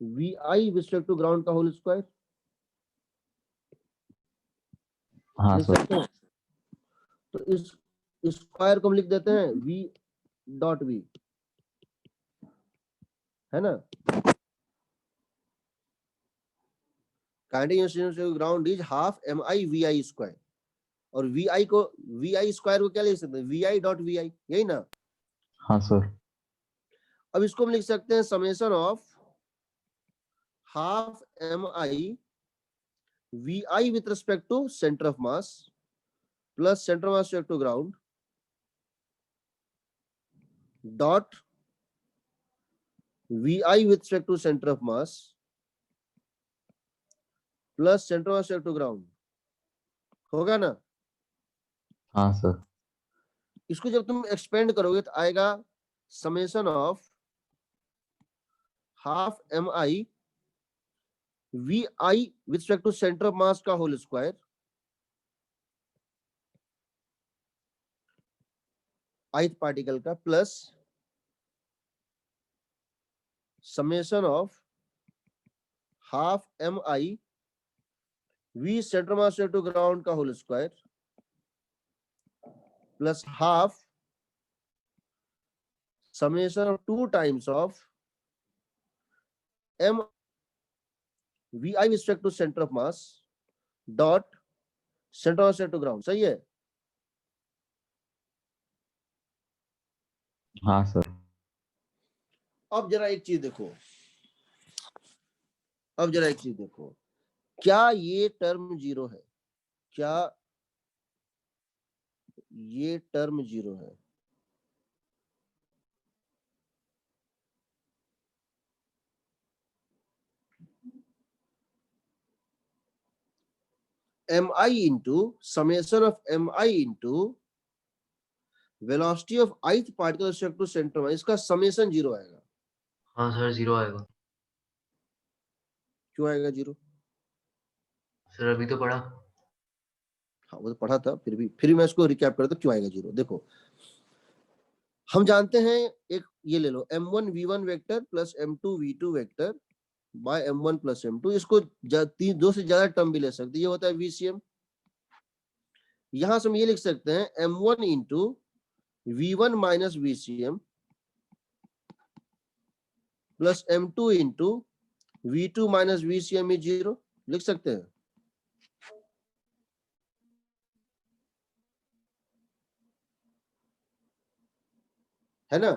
V I respect to ground का होल स्क्वायर, हाँ लिख सर। सकते हैं। तो इस स्क्वायर को हम लिख देते हैं v डॉट v, है ना? Kinetic energy ground is half M I V I square, और वी आई स्क्वायर को क्या लिख सकते हैं? V I dot V I, यही ना? हाँ सर। अब इसको हम लिख सकते हैं summation of half M I V I with respect to centre of mass plus center of mass respect to ground dot V I with respect to centre of mass plus center of mass respect to ground. होगा ना? हाँ sir. इसको जब तुम expand करोगे तो आएगा summation of half M I V I with respect to centre of mass का होल स्क्वायर ith पार्टिकल का plus summation of half M I V centre mass to ground का whole square plus half summation of 2 times of M V I with respect to centre of mass dot centre mass to ground. सही है? हाँ sir. अब जरा एक चीज देखो, क्या ये टर्म जीरो है? क्या ये टर्म जीरो है? M I into summation of M I into velocity of ith particle respect to center, इसका समेशन जीरो आएगा। हाँ सर, 0 आएगा। क्यों आएगा जीरो? सर अभी तो पढ़ा। हाँ वो तो पढ़ा था, फिर मैं इसको रिकैप करता हूं क्यों आएगा जीरो। देखो हम जानते हैं, एक ये ले लो m1 v1 vector plus m2 v2 vector by m1 plus m2, इसको 2 से ज्यादा टर्म भी ले सकते, ये होता है VCM। यहां से हम ये लिख सकते हैं m1 into v1 minus VCM plus m2 into v2 minus VCM is zero, लिख सकते हैं, है ना?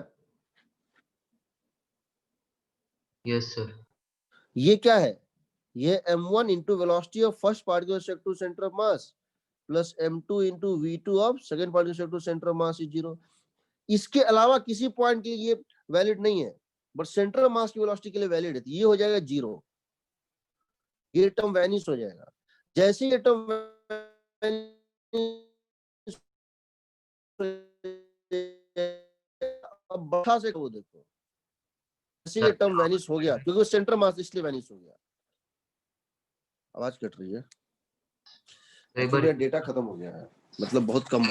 Yes sir. ये क्या है? ये m1 into velocity of first particle respect to centre of mass plus m2 into v2 of second particle respect to centre of mass is zero. इसके अलावा किसी पॉइंट के लिए वैलिड नहीं है, बट सेंटर ऑफ मास की वेलोसिटी के लिए वैलिड है, तो ये हो जाएगा जीरो, ये टर्म वैनिश हो जाएगा। जैसे ये टर्म अब बढ़ा से वो देखो जैसे ये सर, टर्म वैनिश हो गया क्योंकि सेंटर मास इसलिए वैनिश हो गया। आवाज कट रही है, एक एक्चुअली बार मेरा डेटा खत्म हो गया है, मतलब बहुत कम।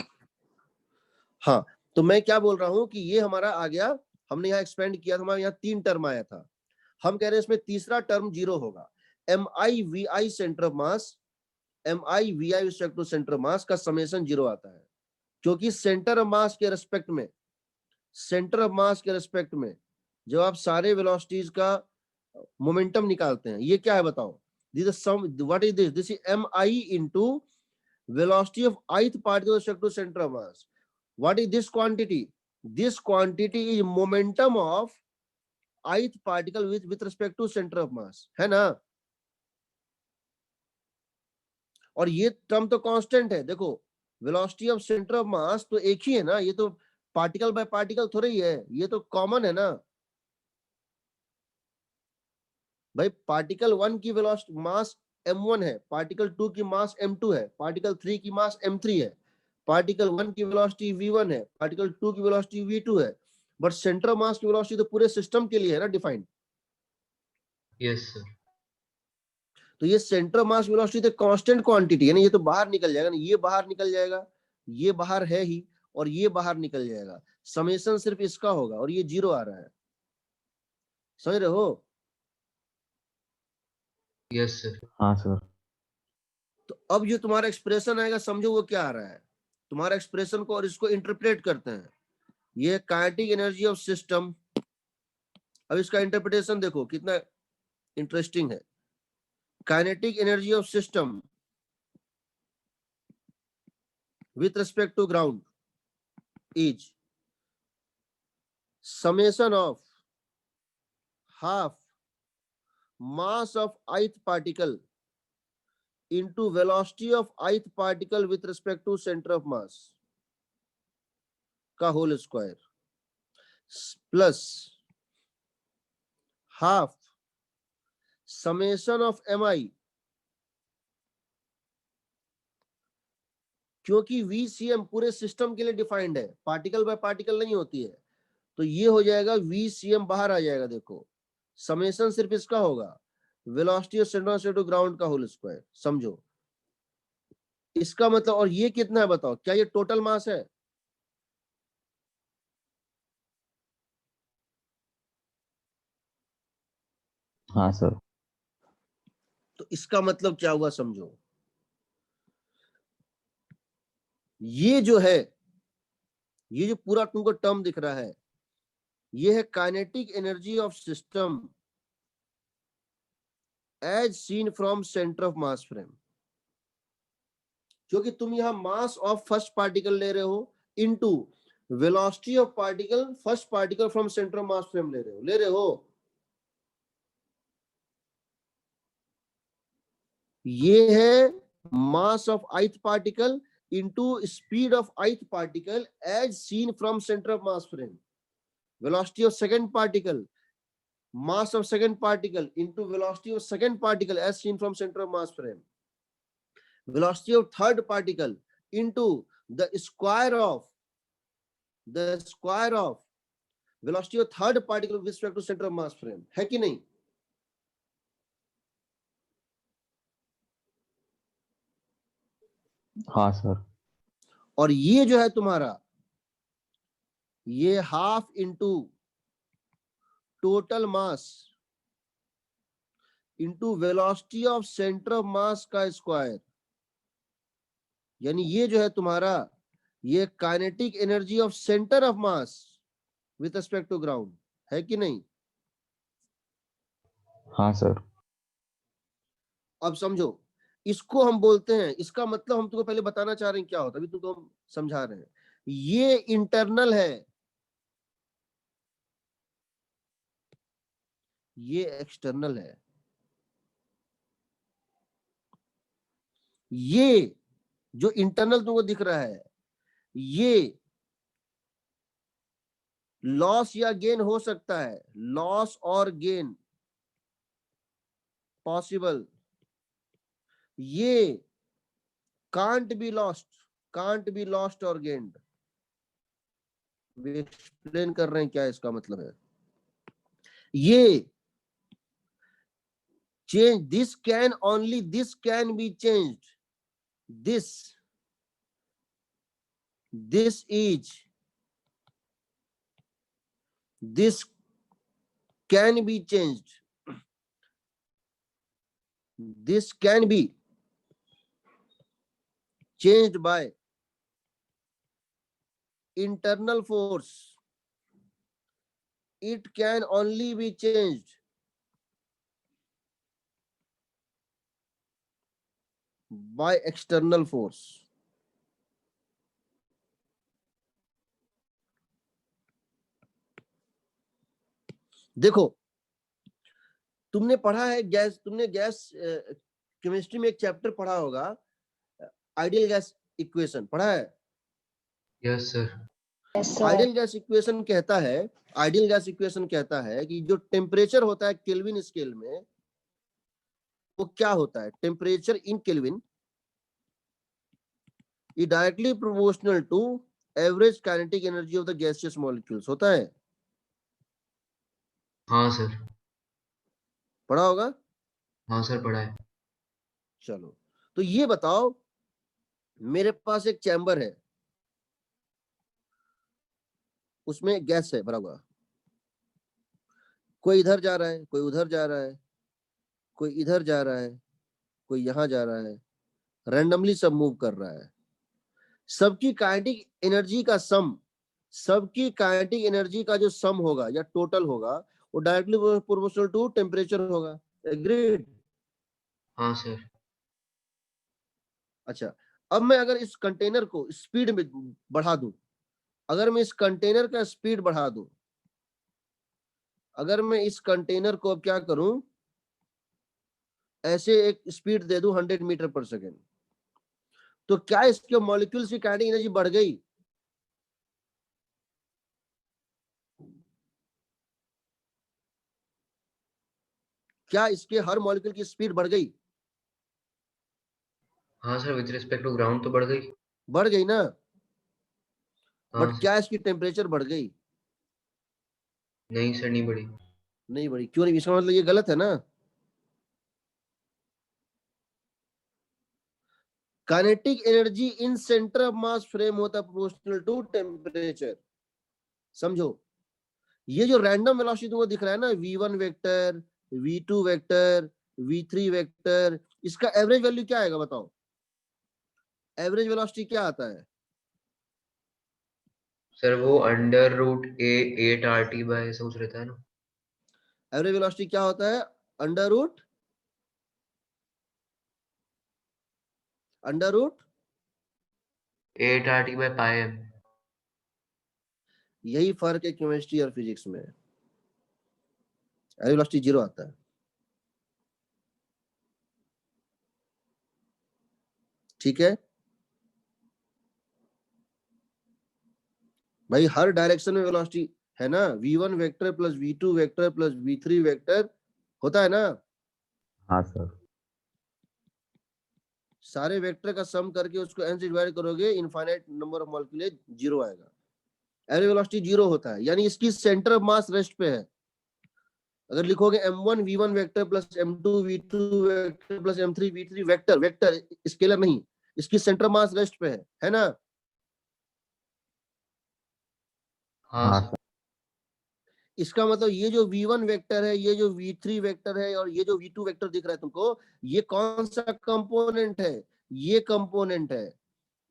हाँ, तो मैं क्या बोल रहा हूं कि ये हमारा आ गया, हमने यहाँ एक्सपेंड किया था, हमारे यहाँ 3 टर्म आया था, हम कह रहे हैं इसमें तीसरा टर्म 0 होगा। MI center of mass, MI respect to centre of mass का समेशन 0 आता है, क्योंकि सेंटर ऑफ मास के रेस्पेक्ट में, सेंटर ऑफ मास के रेस्पेक्ट में जब आप सारे वेलोसिटीज का मोमेंटम निकालते हैं, ये क्या है बताओ, this is sum, what is this, this is MI into velocity of ith particle with respect to center of mass. What is this quantity? This quantity is momentum of ith particle with respect to center of mass, है ना। और ये term तो constant है, देखो velocity of centre of mass तो एक ही है ना, ये तो पार्टिकल बाय पार्टिकल थोड़ा ही है, ये तो कॉमन है ना भाई। पार्टिकल 1 की वेलोसिटी मास m1 है, पार्टिकल 2 की मास m2 है, पार्टिकल 3 की मास m3 है, पार्टिकल 1 की वेलोसिटी v1 है, पार्टिकल 2 की वेलोसिटी v2 है, बट सेंटर ऑफ मास की वेलोसिटी तो पूरे सिस्टम के लिए है ना डिफाइंड। Yes sir. तो ये सेंटर ऑफ मास वेलोसिटी तो कांस्टेंट क्वांटिटी है ना, ये तो बाहर निकल जाएगा ना, ये बाहर निकल जाएगा, ये बाहर है ही, और ये बाहर निकल जाएगा, समेशन सिर्फ इसका होगा, और ये 0 आ रहा है, समझ रहे हो। Yes sir. हाँ सर। तो अब जो तुम्हारा एक्सप्रेशन आएगा समझो वो क्या आ रहा है, तुम्हारा एक्सप्रेशन को और इसको इंटरप्रेट करते हैं, ये काइनेटिक एनर्जी ऑफ सिस्टम। अब इसका इंटरप्रिटेशन देखो कितना इंटरेस्टिंग है। Kinetic energy of system with respect to ground is summation of half mass of ith particle into velocity of ith particle with respect to center of mass का whole square plus half summation of MI, क्योंकि VCM पूरे सिस्टम के लिए defined है, particle by particle नहीं होती है, तो ये हो जाएगा VCM बाहर आ जाएगा, देखो समेशन सिर्फ इसका होगा, velocity of center to ground का होल स्क्वायर, समझो इसका मतलब। और ये कितना है बताओ, क्या ये टोटल मास है? हाँ सर। तो इसका मतलब क्या हुआ समझो, ये जो है, ये जो पूरा तुमको टर्म दिख रहा है, ये है kinetic energy of system as seen from center of mass frame, क्योंकि तुम यहां मास ऑफ फर्स्ट पार्टिकल ले रहे हो into velocity of particle first particle from center of mass frame ले रहे हो। ये है mass of ith particle into speed of ith particle as seen from center of mass frame, velocity of second particle, mass of second particle into velocity of second particle as seen from center of mass frame, velocity of third particle into the square of velocity of third particle with respect to center of mass frame, है कि नहीं? हाँ sir. और ये जो है तुम्हारा, ये half into total mass into velocity of centre of mass का स्क्वायर, यानी ये जो है तुम्हारा, ये kinetic energy of centre of mass with respect to ground, है कि नहीं? हाँ सर। अब समझो, इसको हम बोलते हैं, इसका मतलब हम तुमको पहले बताना चाह रहे हैं क्या होता है, अभी तुमको हम समझा रहे हैं, ये इंटरनल है, ये एक्सटर्नल है। ये जो इंटरनल तुमको दिख रहा है, ये लॉस या गेन हो सकता है, लॉस और गेन पॉसिबल, ये कांट बी लॉस्ट और गेन्ड, वे एक्सप्लेन कर रहे हैं क्या इसका मतलब है। ये change, this can only, this can be changed, this is, this can be changed, this can be changed by internal force, it can only be changed by external force। देखो, तुमने पढ़ा है गैस, तुमने गैस केमिस्ट्री में एक chapter पढ़ा होगा, ideal gas equation पढ़ा है। Yes sir. Yes, sir. Ideal gas equation कहता है, आइडियल गैस इक्वेशन कहता है कि जो टेम्परेचर होता है केल्विन स्केल में, वो क्या होता है, temperature in kelvin is directly proportional to average kinetic energy of the gaseous molecules, होता है। हाँ सर। पढ़ा होगा। हाँ सर पढ़ा है। चलो, तो ये बताओ, मेरे पास एक चैम्बर है, उसमें गैस है भरा हुआ, कोई इधर जा रहा है, कोई उधर जा रहा है, कोई इधर जा रहा है, कोई यहां जा रहा है, रैंडमली सब मूव कर रहा है। सबकी काइनेटिक एनर्जी का सम, सबकी काइनेटिक एनर्जी का जो सम होगा या टोटल होगा, वो डायरेक्टली प्रोपोर्शनल टू टेम्परेचर होगा। एग्रीड। हाँ सर। अच्छा, अब मैं अगर इस कंटेनर को स्पीड में बढ़ा दूं, अगर मैं इस कंटेनर का स्पीड बढ़ा दूं, अगर मैं इस कंटेनर को अब क्या करूं, ऐसे एक स्पीड दे दूं 100 मीटर पर सेकेंड, तो क्या इसके मॉलिक्यूल्स की काइनेटिक एनर्जी बढ़ गई? क्या इसके हर मॉलिक्यूल की स्पीड बढ़ गई? हाँ sir, with respect to ground तो बढ़ गई। बढ़ गई ना। हाँ बट सर। क्या इसकी टेम्परेचर बढ़ गई? नहीं सर, नहीं बढ़ी। नहीं बढ़ी। क्यों नहीं? इसका मतलब ये गलत है ना। Kinetic energy in center of mass frame होता है प्रोपोर्शनल टू टेम्परेचर। समझो, ये जो रैंडम वेलोसिटी तुमको दिख रहा है ना, v1 vector, v2 vector, v3 vector, इसका एवरेज वैल्यू क्या आएगा बताओ? एवरेज वेलोसिटी क्या आता है? सर वो अंडर रूट ए 8 RT बाय ऐसा कुछ रहता है ना। एवरेज वेलोसिटी क्या होता है? Under root 8 RT by pi m। यही फर्क है केमिस्ट्री और फिजिक्स में। एवरेज वेलोसिटी 0 आता है। ठीक है भाई, हर डायरेक्शन में वेलोसिटी है ना, v1 vector plus v2 vector plus v3 vector होता है ना। हाँ सर। सारे वेक्टर का सम करके उसको n से डिवाइड करोगे, इनफाइनाइट नंबर ऑफ मॉलिक्यूल 0 आएगा। एवरेज वेलोसिटी 0 होता है, यानी इसकी सेंटर ऑफ मास रेस्ट पे है। अगर लिखोगे m1 v1 vector plus m2 v2 vector plus m3 v3 vector, vector scalar नहीं, इसकी सेंटर ऑफ मास रेस्ट पे है ना। हाँ हाँ सर। इसका मतलब ये जो v1 वेक्टर है, ये जो v3 वेक्टर है और ये जो v2 वेक्टर दिख रहा है तुमको, ये कौन सा कंपोनेंट है? ये कंपोनेंट है।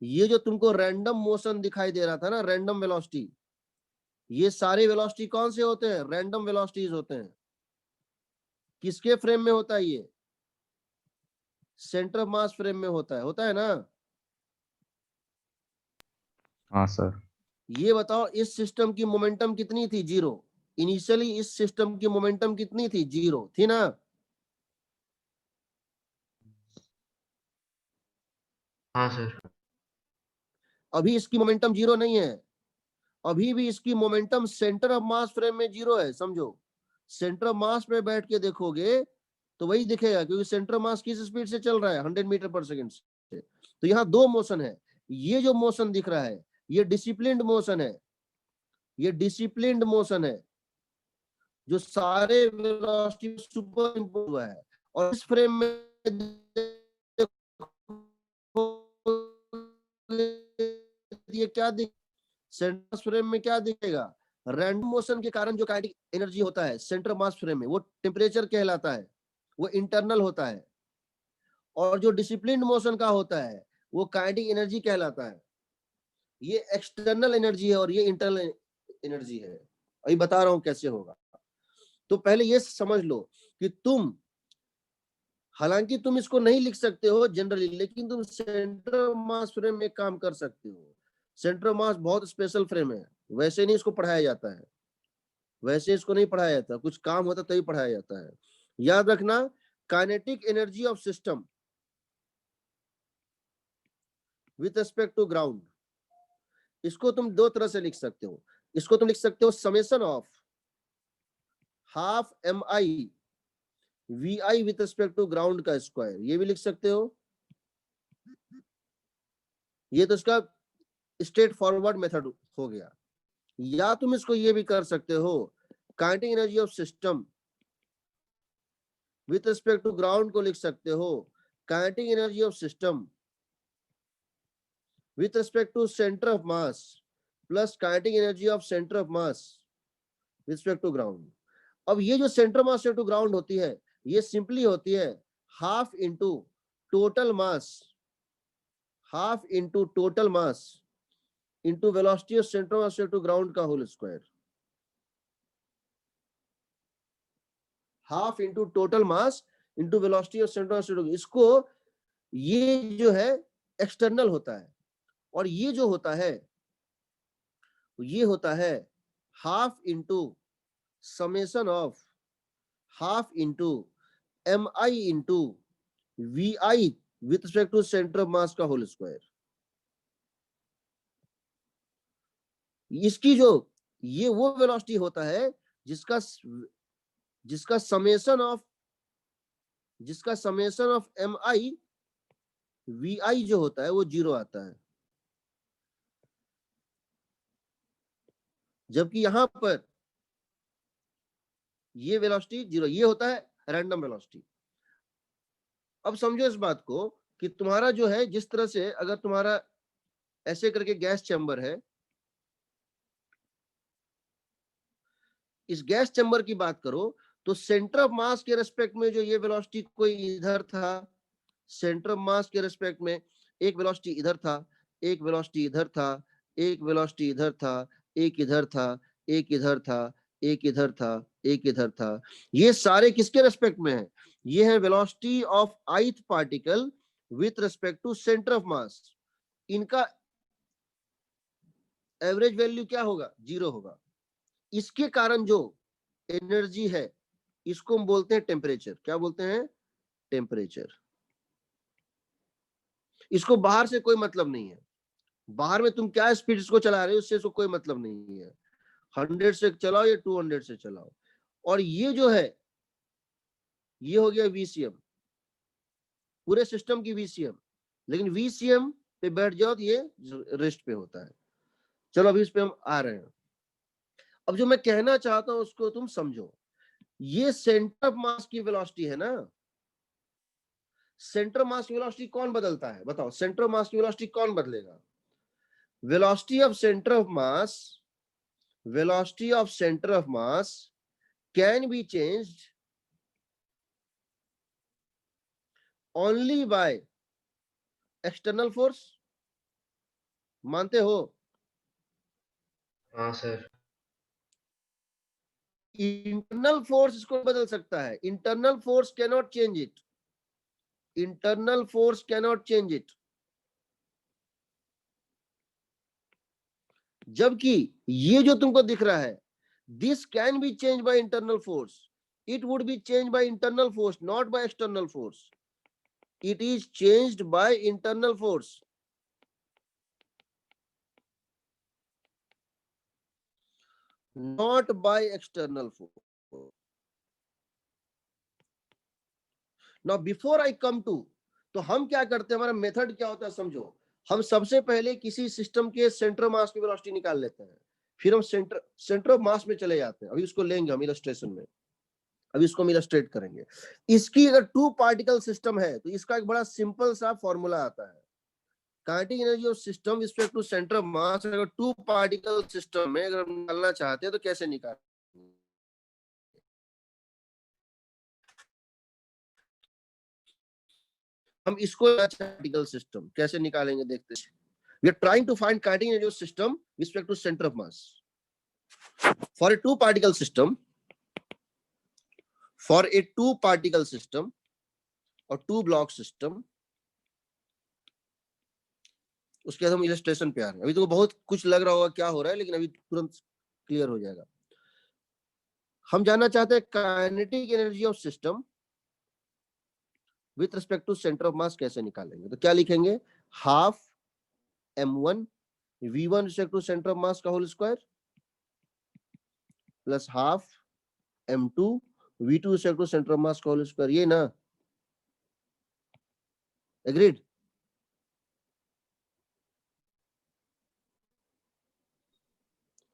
ये जो तुमको रैंडम मोशन दिखाई दे रहा था ना, रैंडम वेलोसिटी, ये सारे वेलोसिटी कौन से होते हैं? रैंडम वेलोसिटीज होते हैं। किसके फ्रेम में होता है ये? सेंटर ऑफ मास फ्रेम में होता है ना। हाँ सर। ये बताओ, इस सिस्टम की मोमेंटम कितनी थी? 0। इनिशियली इस सिस्टम की मोमेंटम कितनी थी? 0 थी ना। हाँ सर। अभी इसकी मोमेंटम 0 नहीं है, अभी भी इसकी momentum centre of mass frame में 0 है। समझो, सेंटर ऑफ मास में बैठ के देखोगे तो वही दिखेगा, क्योंकि सेंटर ऑफ मास किस स्पीड से चल रहा है? 100 मीटर पर सेकेंड से। तो यहाँ दो मोशन है। ये जो मोशन दिख रहा है, ये डिसिप्लिन्ड मोशन है, ये डिसिप्लिन्ड मोशन है जो सारे वेलोसिटी सुपर इम्पोज हुआ है। और इस फ्रेम में ये क्या दिख, सेंटर फ्रेम में क्या दिखेगा, रैंडम मोशन के कारण जो काइनेटिक एनर्जी होता है सेंटर मास फ्रेम में वो टेम्परेचर कहलाता है, वो इंटरनल होता है। और जो डिसिप्लिन्ड मोशन का होता है वो काइनेटिक एनर्जी कहलाता है। ये एक्सटर्नल एनर्जी है और ये इंटरनल एनर्जी है। अभी बता रहा हूं कैसे होगा। तो पहले ये समझ लो कि तुम, हालांकि तुम इसको नहीं लिख सकते हो जनरली, लेकिन तुम सेंटर मास फ्रेम में काम कर सकते हो। सेंटर मास बहुत स्पेशल फ्रेम है, वैसे नहीं इसको पढ़ाया जाता है, वैसे इसको नहीं पढ़ाया जाता, कुछ काम होता तभी पढ़ाया जाता है। याद रखना, kinetic energy of system with respect to ground, इसको तुम दो तरह से लिख सकते हो। इसको तुम लिख सकते हो summation of half M I V I with respect to ground का स्क्वायर, ये भी लिख सकते हो। ये तो इसका स्ट्रेट फॉरवर्ड मेथड हो गया। या तुम इसको ये भी कर सकते हो, kinetic energy of system with respect to ground को लिख सकते हो kinetic energy of system with respect to centre of mass plus kinetic energy of centre of mass with respect to ground. अब ये जो सेंटर मास टू ग्राउंड होती है ये सिंपली होती है half into total mass, half into total mass into velocity of centre mass to ground का whole square. Half into total mass into velocity of centre mass to, इसको ये जो है एक्सटर्नल होता है। और ये जो होता है ये होता है half into summation of half into M I into V I with respect to centre of mass का होल स्क्वायर। इसकी जो ये वो वेलोसिटी होता है जिसका जिसका summation of M I V I जो होता है वो 0 आता है, जबकि यहां पर ये वेलोसिटी 0, ये होता है रैंडम वेलोसिटी। अब समझो इस बात को कि तुम्हारा जो है, जिस तरह से अगर तुम्हारा ऐसे करके गैस चैम्बर है, इस गैस चैम्बर की बात करो तो सेंटर ऑफ मास के रेस्पेक्ट में जो ये वेलोसिटी कोई इधर था, सेंटर ऑफ मास के रेस्पेक्ट में एक वेलोसिटी इधर था, एक वेलोसिटी इधर था, एक वेलोसिटी इधर था, एक इधर था, एक इधर था, एक इधर था, एक इधर था, ये सारे किसके रेस्पेक्ट में है? ये है velocity of ith particle with respect to centre of mass. इनका एवरेज वैल्यू क्या होगा? 0 होगा। इसके कारण जो एनर्जी है इसको हम बोलते हैं टेम्परेचर। क्या बोलते हैं? टेम्परेचर। इसको बाहर से कोई मतलब नहीं है, बाहर में तुम क्या स्पीड इसको चला रहे हो उससे इसको कोई मतलब नहीं है। 100 से चलाओ या 200 से चलाओ। और ये जो है ये हो गया VCM, पूरे सिस्टम की VCM। लेकिन VCM पे बैठ जाओ तो ये रेस्ट पे होता है। चलो अभी इस पे हम आ रहे हैं। अब जो मैं कहना चाहता हूं उसको तुम समझो। ये सेंटर ऑफ मास की वेलोसिटी है ना, सेंटर मास की वेलोसिटी कौन बदलता है? बताओ, सेंटर मास की वेलोसिटी कौन बदलेगा? Velocity of centre of mass, velocity of center of mass can be changed only by external force। मानते हो? हाँ सर। इंटरनल फोर्स इसको बदल सकता है। Internal force cannot change it, internal force cannot change it. जबकि ये जो तुमको दिख रहा है, this can B change by internal force, it would be change by internal force, not by external force. It is changed by internal force. not by external force। now before I come to, तो हम क्या करते हैं, हमारा method क्या होता है समझो। हम सबसे पहले किसी सिस्टम के सेंटर मास की वेलोसिटी निकाल लेते हैं। फिर हम सेंटर ऑफ मास में चले जाते हैं, अभी उसको लेंगे हम इलस्ट्रेशन में, अभी इसको हम इलस्ट्रेट करेंगे। इसकी अगर 2 पार्टिकल सिस्टम है तो इसका एक बड़ा सिंपल सा फॉर्मूला आता है, kinetic energy of system with respect to centre of mass. अगर 2 पार्टिकल सिस्टम में अगर हम निकालना चाहते हैं तो कैसे निकालेंगे? हम इसको पार्टिकल सिस्टम कैसे निकालेंगे देखते हैं। We are trying to find kinetic energy of system with respect to center of mass. For a 2 particle system, for a 2 particle system or 2 block system, उसके बाद हम इलस्ट्रेशन पे आ रहे हैं। अभी तो बहुत कुछ लग रहा होगा क्या हो रहा है, लेकिन अभी तुरंत क्लियर हो जाएगा। हम जानना चाहते हैं kinetic energy of system with respect to centre of mass कैसे निकालेंगे। तो क्या लिखेंगे, half m1 v1 respect to centre of mass का whole square plus half m2 v2 respect to centre of mass का होल स्क्वायर, ये ना, agreed?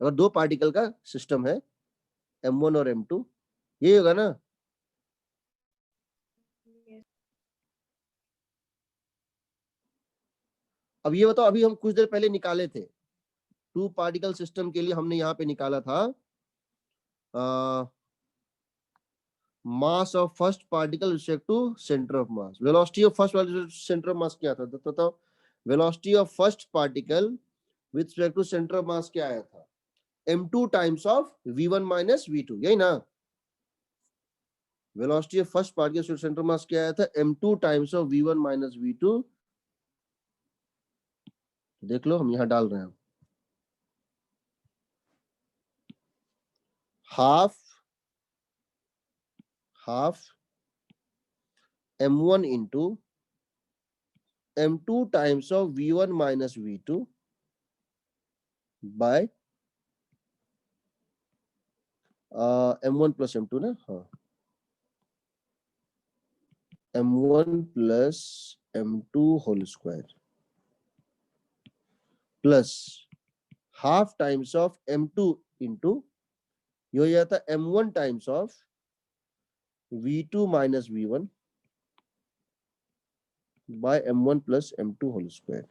अगर 2 पार्टिकल का सिस्टम है m1 और m2, ये होगा ना? अब ये बताओ, अभी हम कुछ देर पहले निकाले थे 2 पार्टिकल सिस्टम के लिए, हमने यहाँ पे निकाला था mass of first particle respect to centre of mass. Velocity of first particle center of mass क्या था बताओ? Velocity of first particle with respect to centre of mass क्या आया था? m2 times of v1 minus v2, यही ना? Velocity of first particle center of mass क्या आया था? m2 times of v1 minus v2। देख लो, हम यहां डाल रहे हैं half m1 into m2 times of v1 minus v2 by m1 plus m2 ना, हाँ, m1 plus m2 whole square plus half times of m2 into ये हो जाता है m1 times of v2 minus v1 by m1 plus m2 whole square.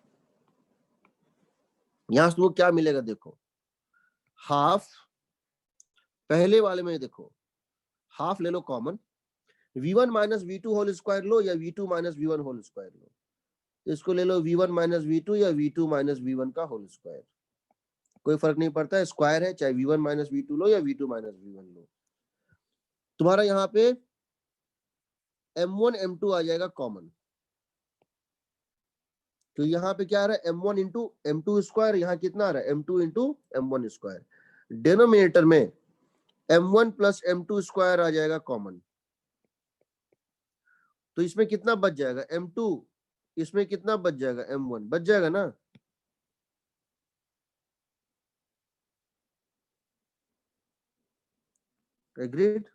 यहां से वो क्या मिलेगा देखो, हाफ, पहले वाले में देखो हाफ ले लो common, v1 minus v2 whole square लो या v2 minus v1 whole square लो, इसको ले लो v1 माइनस v2 या v2 माइनस v1 का होल स्क्वायर, कोई फर्क नहीं पड़ता है, स्क्वायर है, चाहे v1 माइनस v2 लो या v2 माइनस v1 लो। तुम्हारा यहाँ पे m1 m2 आ जाएगा कॉमन, तो यहाँ पे क्या आ रहा है, m1 इंटू m2 स्क्वायर, यहाँ कितना आ रहा है, m2 into m1 square. Denominator में m1 प्लस m2 स्क्वायर आ जाएगा कॉमन, तो इसमें कितना बच जाएगा m2, इसमें कितना बच जाएगा m1, बच जाएगा ना? एग्रीड?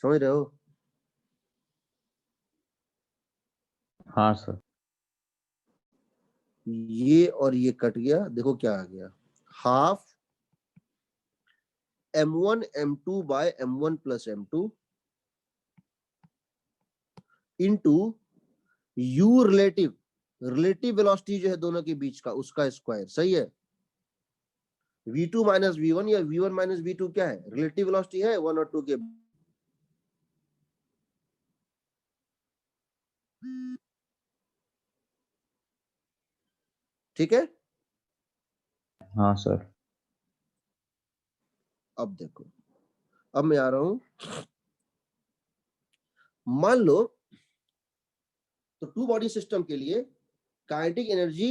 समझ रहे हो? हाँ सर। ये और ये कट गया, देखो क्या आ गया, half m1 m2 by m1 plus m2 into u relative velocity जो है दोनों के बीच का, उसका स्क्वायर, सही है? v2 माइनस v1 या v1 माइनस v2 क्या है, रिलेटिव वेलोसिटी है 1 और 2 के। ठीक है? हाँ सर। अब देखो, अब मैं आ रहा हूं, मान लो तो 2 बॉडी सिस्टम के लिए kinetic energy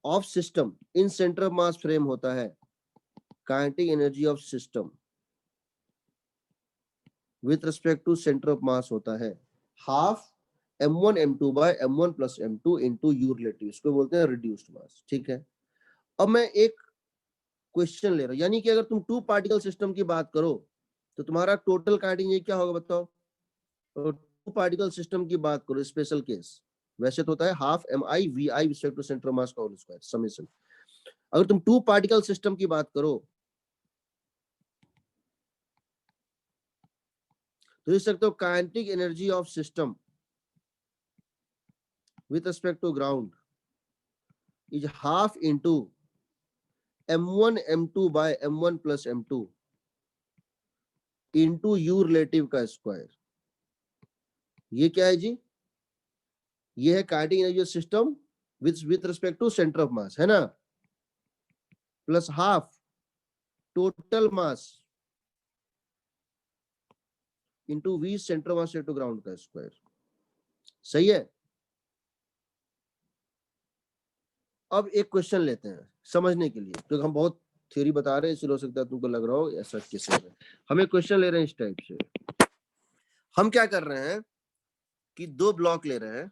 of system in center of mass frame होता है, kinetic energy of system with respect to centre of mass होता है half m1 m2 by m1 plus m2 into u relative, इसको बोलते हैं reduced मास। ठीक है, अब मैं एक क्वेश्चन ले रहा हूं, यानी कि अगर तुम 2 पार्टिकल सिस्टम की बात करो तो तुम्हारा टोटल काइनेटिक एनर्जी क्या होगा बताओ? 2 पार्टिकल सिस्टम की बात करो, स्पेशल केस, वैसे तो होता है half mi vi respect to centre of mass का होल स्क्वायर समेशन। अगर तुम टू पार्टिकल सिस्टम की बात करो तो लिख सकते हो kinetic energy of system with respect to ground is half into m1 m2 by m1 plus m2 into u relative का स्क्वायर। ये क्या है जी? ये है kinetic energy of system with respect to center of mass, है ना, plus half total mass into v center mass to ground का स्क्वायर। सही है। अब एक क्वेश्चन लेते हैं समझने के लिए, क्योंकि हम बहुत थ्योरी बता रहे हैं, इसलिए हो सकता है तुमको लग रहा हो ऐसा कैसे है। हम एक क्वेश्चन ले रहे हैं इस टाइप से। हम क्या कर रहे हैं कि दो ब्लॉक ले रहे हैं,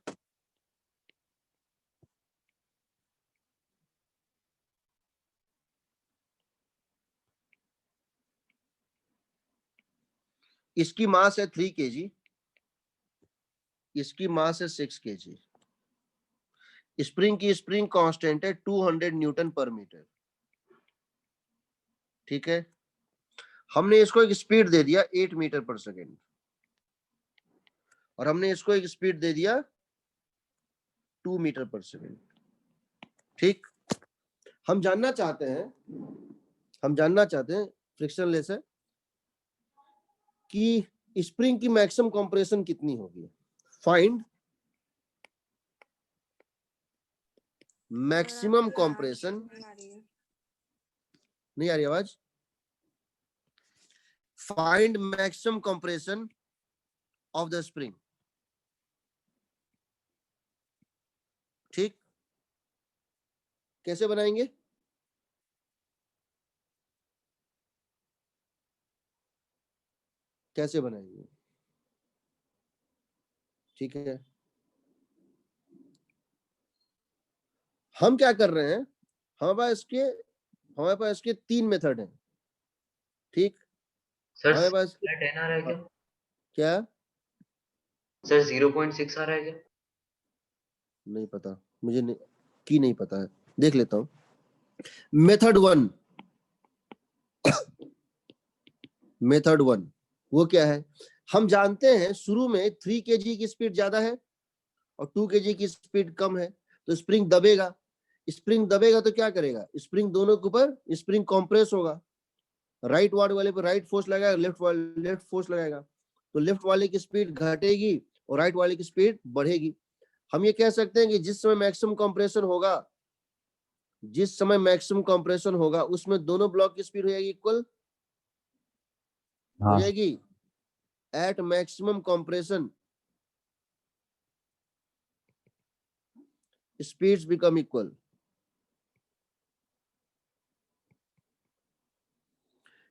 इसकी मास है 3 kg, इसकी मास है 6 kg। स्प्रिंग की स्प्रिंग कांस्टेंट है 200 न्यूटन पर मीटर। ठीक है, हमने इसको एक स्पीड दे दिया 8 मीटर पर सेकेंड और हमने इसको एक स्पीड दे दिया 2 मीटर पर सेकेंड। ठीक, हम जानना चाहते हैं फ्रिक्शनलेस है कि स्प्रिंग की मैक्सिमम कंप्रेशन कितनी होगी। Find maximum compression. नहीं आ रही आवाज? Find maximum compression of the spring. ठीक, कैसे बनाएंगे? कैसे बनाएंगे? ठीक है, हम क्या कर रहे हैं, हमारे पास इसके 3 मेथड हैं। ठीक, सर हमारे पास 10 आ रहा है क्या? क्या? सर 0.6 आ रहा है क्या? नहीं पता मुझे, नहीं पता है, देख लेता हूं। मेथड वन वो क्या है? हम जानते हैं शुरू में 3 kg की स्पीड ज्यादा है और 2 kg की स्पीड कम है, तो स्प्रिंग दबेगा। स्प्रिंग दबेगा तो क्या करेगा? स्प्रिंग दोनों के ऊपर स्प्रिंग कंप्रेस होगा। राइट वाले पे राइट फोर्स लगाएगा, लेफ्ट फोर्स लगाएगा, तो लेफ्ट वाले की स्पीड घटेगी और राइट वाले की स्पीड बढ़ेगी। हम ये कह सकते हैं कि जिस समय मैक्सिमम कंप्रेशन होगा उसमें दोनों ब्लॉक की स्पीड हो जाएगी इक्वल, हो जाएगी। At maximum compression speeds become equal.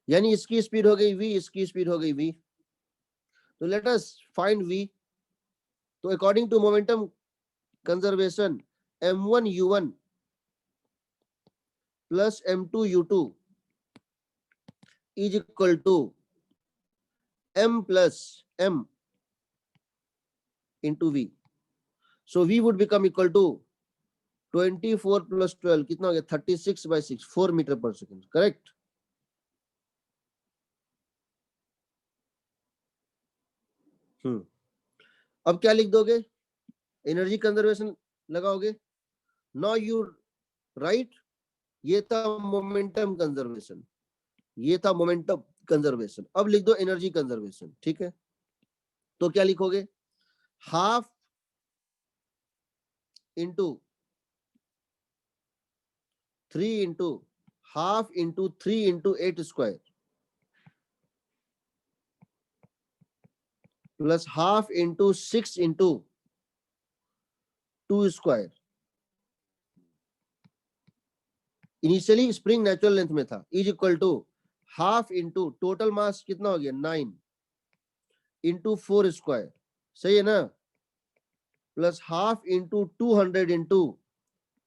यानी इसकी स्पीड हो गई v, इसकी स्पीड हो गई v। तो लेट अस फाइंड v। तो according to momentum conservation m1 u1 plus m2 u2 is equal to m plus m into v। So v would become equal to 24 plus 12 कितना हो गया? 36/6, 4 metre पर second. Correct. अब क्या लिख दोगे? Energy conservation लगाओगे। नाउ यू राइट, ये था मोमेंटम कंजर्वेशन, ये था मोमेंटम कंजर्वेशन। अब लिख दो एनर्जी कंजर्वेशन। ठीक है, तो क्या लिखोगे? Half into 3 into half into 3 into 8 square plus half into 6 into 2 square. Initially spring natural length में था, is equal to half into total mass कितना हो गया 9 इंटू 4 स्क्वायर, सही है ना, plus half into 200 into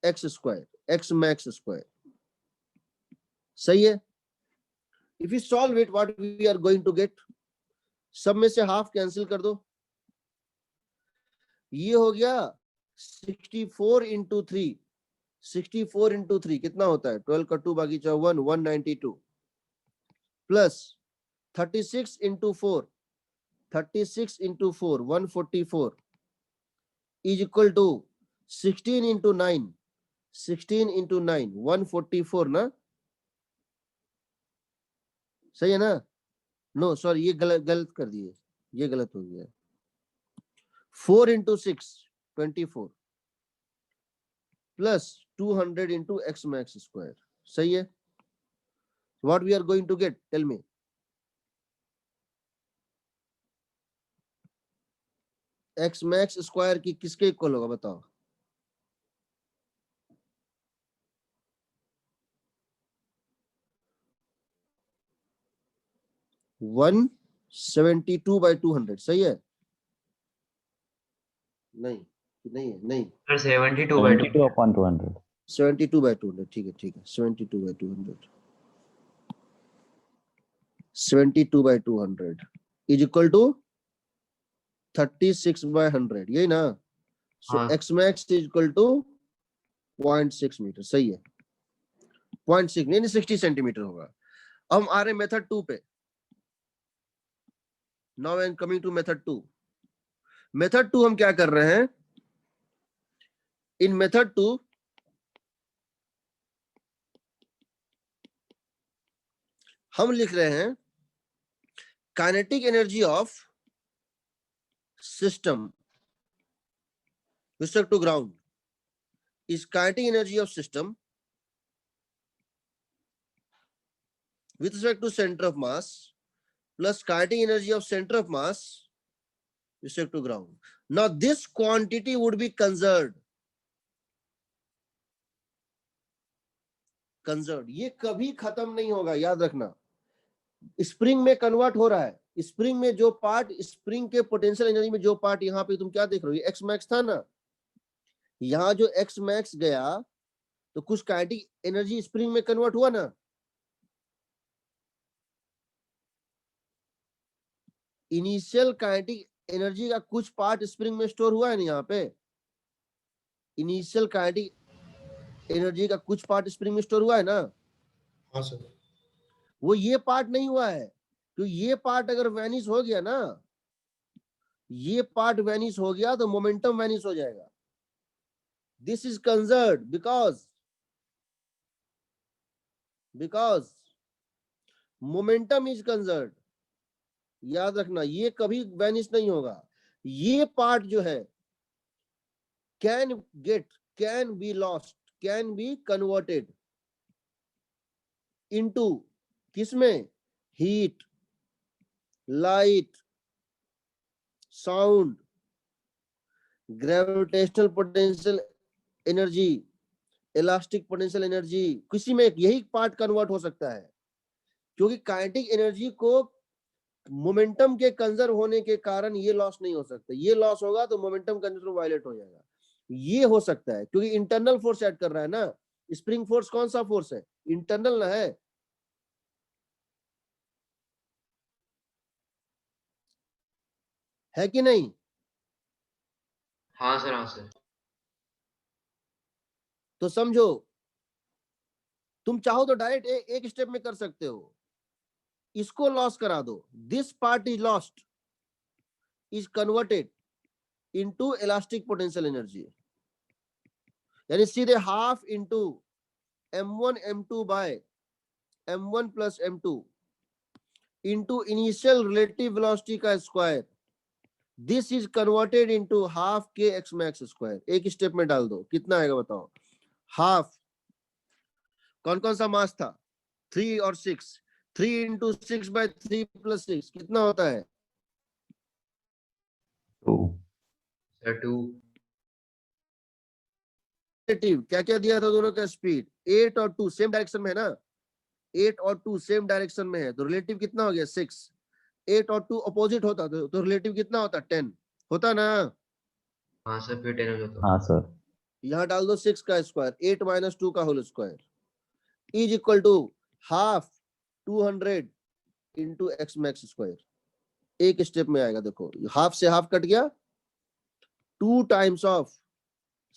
x square, x max square. सही है। If you solve it what we are going to get, सब में से हाफ कैंसिल कर दो, ये हो गया 64 into 3, 64 into 3 कितना होता है? 12 का 2 बाकी 1, 192 plus 36 into 4, 36 into 4, 144 is equal to 16 into 9, 16 into 9, 144 ना? सही है ना? नो सॉरी, ये गलत कर दिए, ये गलत हो गया। 4 into 6, 24 plus 200 into x max square. सही है? What we are going to get? Tell me. x max square की किसके इक्वल होगा बताओ? वन 72 by 200 सही है? नहीं नहीं है, नहीं सर 72 by 2. 72 upon 200. 72 by 200 ठीक है 72 by 200, 72 by 200 is equal to 36 by 100, यही ना? So हाँ। x max is equal to 0.6 metre, सही है? 0.6 नहीं 60 सेंटीमीटर होगा। अब हम आ रहे मेथड 2 पे। Now I am coming to method 2. Method 2 हम क्या कर रहे हैं? इन मेथड 2 हम लिख रहे हैं kinetic energy of system with respect to ground is kinetic energy of system with respect to center of mass plus kinetic energy of center of mass with respect to ground. Now this quantity would be conserved. ये कभी खत्म नहीं होगा, याद रखना। Spring में convert हो रहा है। स्प्रिंग में जो पार्ट, स्प्रिंग के पोटेंशियल एनर्जी में जो पार्ट यहाँ पे तुम क्या देख रहे हो, ये एक्स मैक्स था ना, यहाँ जो एक्स मैक्स गया तो कुछ काइनेटिक एनर्जी स्प्रिंग में कन्वर्ट हुआ ना। इनिशियल काइनेटिक एनर्जी का कुछ पार्ट स्प्रिंग में स्टोर हुआ है ना, यहाँ पे इनिशियल काइनेटिक एनर्जी का कुछ पार्ट स्प्रिंग में स्टोर हुआ है ना। हाँ सर। वो ये पार्ट नहीं हुआ है, तो ये पार्ट अगर वैनिश हो गया ना, ये पार्ट वैनिश हो गया तो मोमेंटम वैनिश हो जाएगा। This is conserved because momentum is conserved. याद रखना, ये कभी वैनिश नहीं होगा। ये पार्ट जो है can be lost, can be converted into किसमें? Heat, light, sound, gravitational potential energy, elastic potential energy, किसी में यही पार्ट कन्वर्ट हो सकता है। क्योंकि काइनेटिक एनर्जी को मोमेंटम के कंजर्व होने के कारण ये लॉस नहीं हो सकता। ये लॉस होगा तो मोमेंटम कंजर्व वायलेट हो जाएगा। ये हो सकता है क्योंकि इंटरनल फोर्स ऐड कर रहा है ना। स्प्रिंग फोर्स कौन सा फोर्स है? इंटरनल ना है। है कि नहीं? हाँ सर, हाँ सर। तो समझो, तुम चाहो तो डायरेक्ट एक स्टेप में कर सकते हो। इसको लॉस करा दो। This part is lost, is converted into elastic potential energy, यानी सीधे half into m1 m2 by m1 plus m2 into initial relative velocity का square. This is converted into half K X max square. एक step में डाल दो, कितना आएगा बताओ? हाफ, कौन कौन सा मास था? 3 और 6, 3 इंटू 6 बाय 3 प्लस 6 कितना होता है? 2. सर 2. क्या क्या दिया था दोनों का स्पीड? 8 और 2 सेम डायरेक्शन में है ना। 8 और 2 सेम डायरेक्शन में है तो रिलेटिव कितना हो गया? 6। 8 और 2 अपोजिट होता तो रिलेटिव कितना होता? 10 होता ना। हाँ सर, फिर 10 हो जाता। हाँ सर. यहाँ डाल दो 6 का स्क्वायर, 8 माइनस 2 का whole square is equal to half 200 into x max square. एक स्टेप में आएगा, देखो हाफ से हाफ कट गया, 2 times of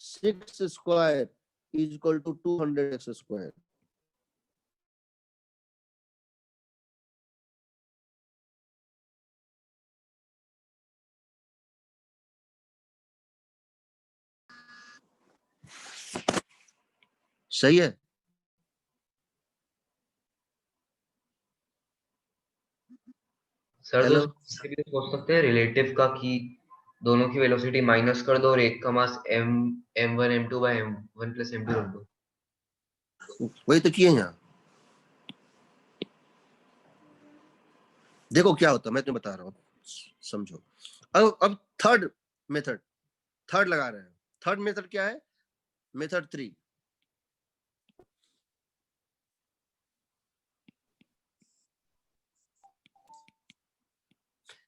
6 square is equal to 200x square. सही है? Sir hello? तो भी सोच सकते हैं रिलेटिव का कि दोनों की वेलोसिटी माइनस कर दो और एक का मास m1 m2 by m1 plus m2 रख दो। वही तो किए यहाँ। देखो क्या होता है, मैं तुम्हें बता रहा हूँ, समझो। अब थर्ड मेथड, थर्ड लगा रहे हैं। थर्ड मेथड क्या है? मेथड 3।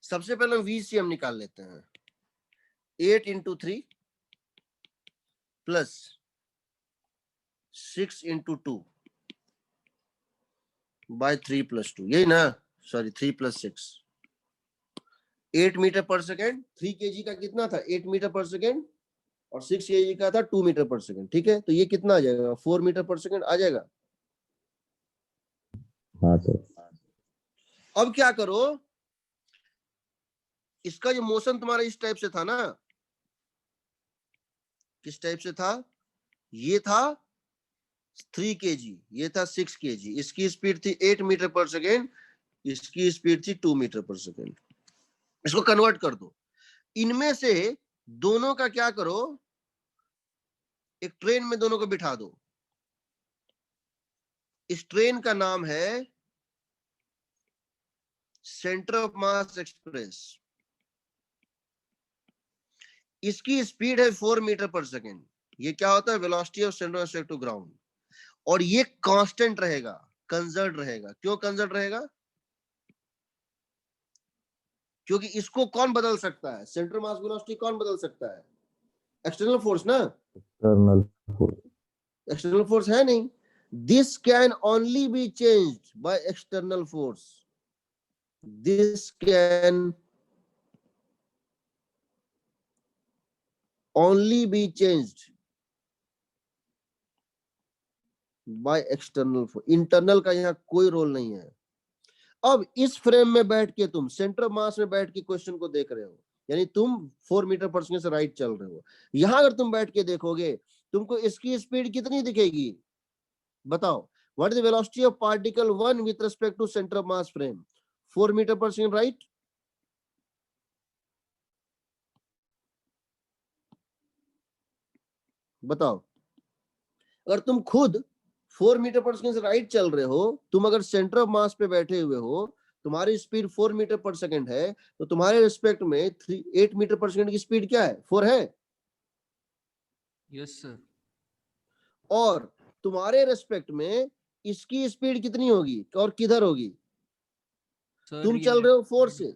सबसे पहले हम VCM निकाल लेते हैं। 8 into 3 plus 6 into 2 by 3 plus 2, यही ना? Sorry, 3 plus 6। 8 मीटर पर सेकेंड। 3 kg का कितना था? 8 मीटर पर सेकेंड। और 6 kg का था 2 मीटर पर सेकेंड। ठीक है, तो ये कितना आ जाएगा? 4 मीटर पर सेकेंड आ जाएगा। हाँ सर। अब क्या करो, इसका जो मोशन तुम्हारा इस टाइप से था ना, किस टाइप से था? ये था 3 kg, ये था 6 kg। इसकी स्पीड थी 8 मीटर पर सेकेंड, इसकी स्पीड थी 2 मीटर पर सेकेंड। इसको कन्वर्ट कर दो। इनमें से दोनों का क्या करो, एक ट्रेन में दोनों को बिठा दो। इस ट्रेन का नाम है सेंटर ऑफ मास एक्सप्रेस। इसकी स्पीड है 4 मीटर पर सेकेंड। ये क्या होता है? Velocity of centre of to ground. और ये कांस्टेंट रहेगा, कंजर्व रहेगा। क्यों कंजर्व रहेगा? क्योंकि इसको कौन बदल सकता है? सेंटर मास वेलोसिटी कौन बदल सकता है? एक्सटर्नल फोर्स ना? External force. एक्सटर्नल फोर्स है नहीं। This can only be changed by external force. This can only be changed by external force। Internal का यहाँ कोई रोल नहीं है। अब इस फ्रेम में बैठ के तुम सेंटर मास में बैठ के क्वेश्चन को देख रहे हो, यानी तुम 4 मीटर पर सेकंड से राइट चल रहे हो। यहां अगर तुम बैठ के देखोगे, तुमको इसकी स्पीड कितनी दिखेगी? बताओ। What is the velocity of particle 1 with respect to centre of mass frame? 4 metre पर सेकंड, राइट? बताओ। अगर तुम खुद 4 मीटर पर सेकंड से राइट चल रहे हो, तुम अगर सेंटर ऑफ मास पे बैठे हुए हो, तुम्हारी स्पीड 4 मीटर पर सेकंड है, तो तुम्हारे रिस्पेक्ट में 8 मीटर पर सेकंड की स्पीड क्या है? 4 है। Yes sir. और तुम्हारे रिस्पेक्ट में इसकी स्पीड कितनी होगी और किधर होगी? तुम चल रहे हो 4 से,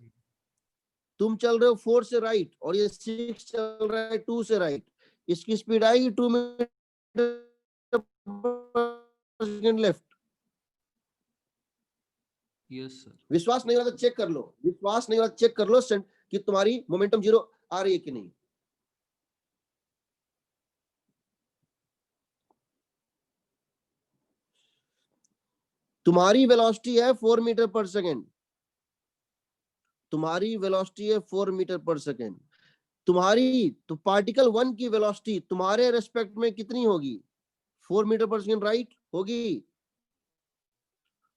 तुम चल रहे हो 4 से राइट, और ये 6 चल रहा है 2 से राइट। इसकी स्पीड आएगी 2 metre second left. Yes sir. विश्वास नहीं हो रहा तो चेक कर लो, विश्वास नहीं हो रहा चेक कर लो कि तुम्हारी मोमेंटम जीरो आ रही है कि नहीं। तुम्हारी वेलोसिटी है 4 मीटर पर सेकेंड, तुम्हारी वेलोसिटी है 4 मीटर पर सेकेंड। तुम्हारी तो पार्टिकल 1 की वेलोसिटी तुम्हारे रेस्पेक्ट में कितनी होगी? 4 मीटर पर सेकेंड, राइट होगी।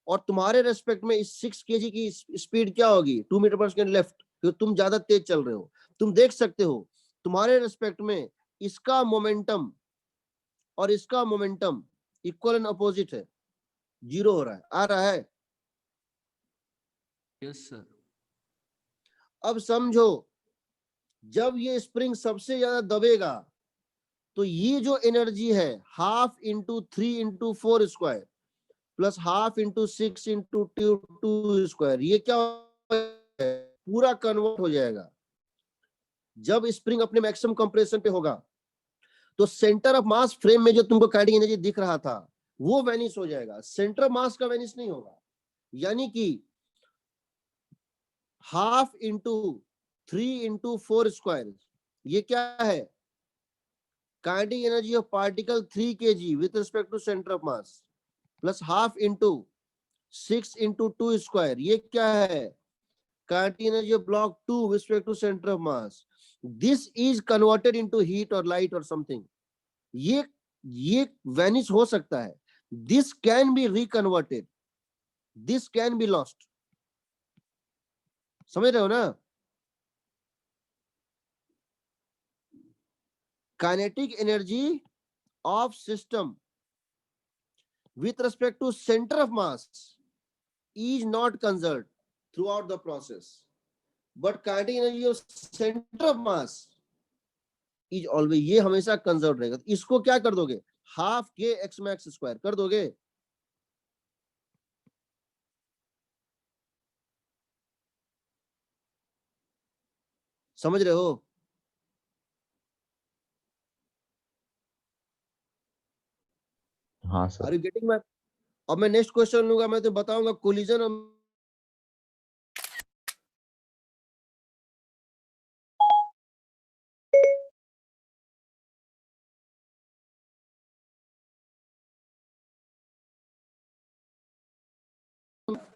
और तुम्हारे रेस्पेक्ट में इस 6 kg की स्पीड क्या होगी? 2 मीटर पर सेकेंड लेफ्ट, क्योंकि तुम ज्यादा तेज चल रहे हो। तुम देख सकते हो तुम्हारे रेस्पेक्ट में इसका मोमेंटम और इसका मोमेंटम इक्वल एंड अपोजिट है, जीरो हो रहा है, आ रहा है। Yes sir. अब समझो, जब ये स्प्रिंग सबसे ज्यादा दबेगा, तो ये जो एनर्जी है 1/2 into 3 into 4 square plus 1/2 into 6 into 2 square, ये क्या है? पूरा कन्वर्ट हो जाएगा। जब स्प्रिंग अपने मैक्सिमम कंप्रेशन पे होगा, तो सेंटर ऑफ मास फ्रेम में जो तुमको काइनेटिक एनर्जी दिख रहा था, वो वैनिश हो जाएगा, सेंटर ऑफ मास का वैनिश नहीं होगा। यानी कि 1/2 into 3 into 4 स्क्वायर, ये क्या है? Kinetic energy of particle 3 kg with respect to centre of mass plus half into 6 into 2 square, ये क्या है? Kinetic energy of block 2 with respect to centre of mass. This is converted into heat और light और something. ये vanish हो सकता है. This can be reconverted, this can be lost. समझ रहे हो ना? Kinetic energy of system with respect to center of mass is not conserved throughout the process, but kinetic energy of center of mass is always, ये हमेशा conserve रहेगा. इसको क्या कर दोगे? Half K X max square कर दोगे. समझ रहे हो? हाँ sir. Are you getting my? अब मैं नेक्स्ट क्वेश्चन लूंगा, मैं तो बताऊंगा कोलिजन.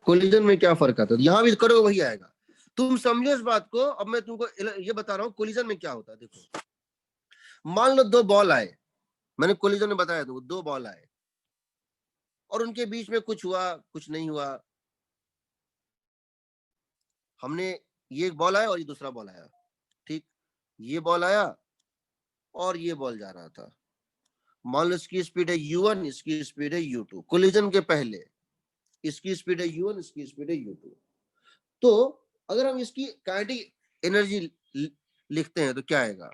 कोलिजन में क्या फर्क आता है? यहां भी करोगे वही आएगा. तुम समझो इस बात को. अब मैं तुमको ये बता रहा हूं कोलिजन में क्या होता है. देखो, मान लो दो बॉल आए, मैंने कोलिजन में बताया तुमको, दो बॉल आए और उनके बीच में कुछ हुआ, कुछ नहीं हुआ. हमने, ये एक बॉल आया और ये दूसरा बॉल आया, ठीक. ये बॉल आया और ये बॉल जा रहा था. मान लो इसकी स्पीड है u1, इसकी स्पीड है u2. कोलिजन के पहले इसकी स्पीड है u1, इसकी स्पीड है u2. तो अगर हम इसकी काइनेटिक एनर्जी लिखते हैं तो क्या आएगा?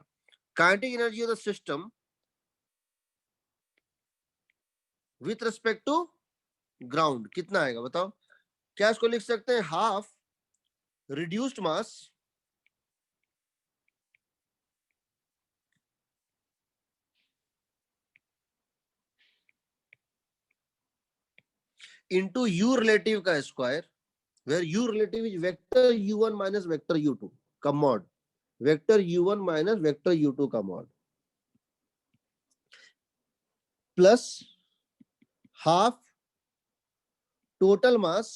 Kinetic energy of the system with respect to ground कितना आएगा बताओ? क्या इसको लिख सकते हैं? Half reduced mass into u relative का square, where u relative is vector u1 minus vector u2 का mod, vector u1 minus vector u2 का mod, plus half total mass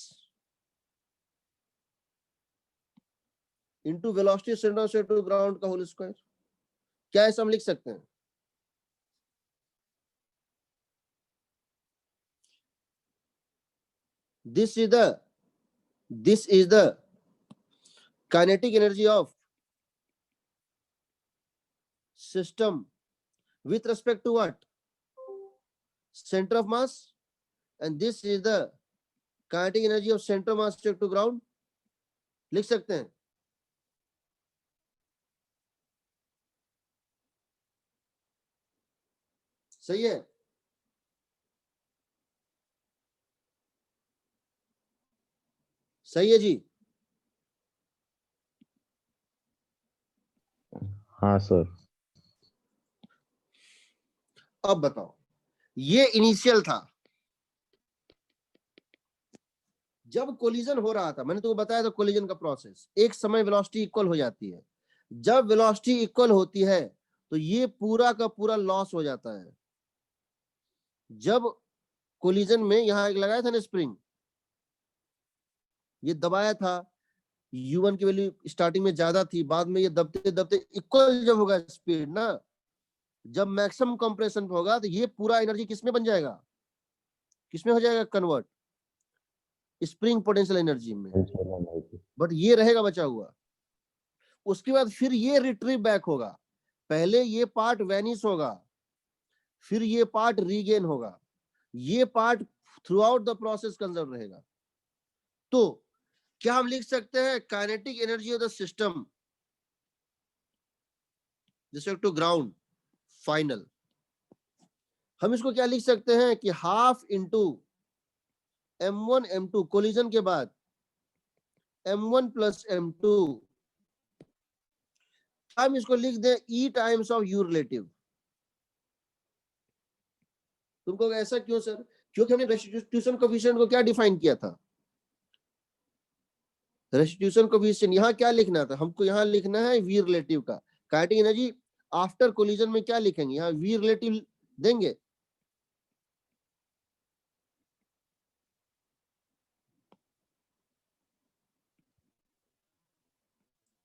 into velocity center to ground का whole square. क्या ऐसा हम लिख सकते हैं? This is the kinetic energy of system with respect to what? Center of mass. And this is the kinetic energy of center of mass to ground. लिख सकते हैं. सही है? सही है जी? हाँ सर. अब बताओ, ये इनिशियल था जब कोलिजन हो रहा था. मैंने तुमको बताया था कोलिजन का प्रोसेस. एक समय वेलोसिटी इक्वल हो जाती है. जब वेलोसिटी इक्वल होती है तो ये पूरा का पूरा लॉस हो जाता है. जब कोलिजन में यहां एक लगाया था ना स्प्रिंग, ये दबाया था, u1 की वैल्यू स्टार्टिंग में ज्यादा थी, बाद में ये दबते दबते इक्वल जब होगा स्पीड ना, जब मैक्सिमम कंप्रेशन होगा तो ये पूरा एनर्जी किसमें बन जाएगा? किसमें हो जाएगा कन्वर्ट? स्प्रिंग पोटेंशियल एनर्जी में. बट ये रहेगा बचा हुआ. उसके बाद फिर ये रिट्रीव बैक होगा. पहले ये पार्ट वैनिश होगा, फिर ये पार्ट रीगेन होगा. ये part throughout the process conserve रहेगा. तो क्या हम लिख सकते हैं kinetic energy of the system respect to ground final? हम इसको क्या लिख सकते हैं कि half into m1 m2 collision के बाद m1 प्लस m2. हम इसको लिख दें e times of u relative. तुमको ऐसा क्यों सर? क्योंकि हमने रेस्टिट्यूशन कोएफिशिएंट को क्या डिफाइन किया था? रेस्टिट्यूशन कोएफिशिएंट यहां क्या लिखना था हमको? यहां लिखना है v रिलेटिव का. काइनेटिक एनर्जी आफ्टर कोलिजन में क्या लिखेंगे, यहाँ वी रिलेटिव देंगे,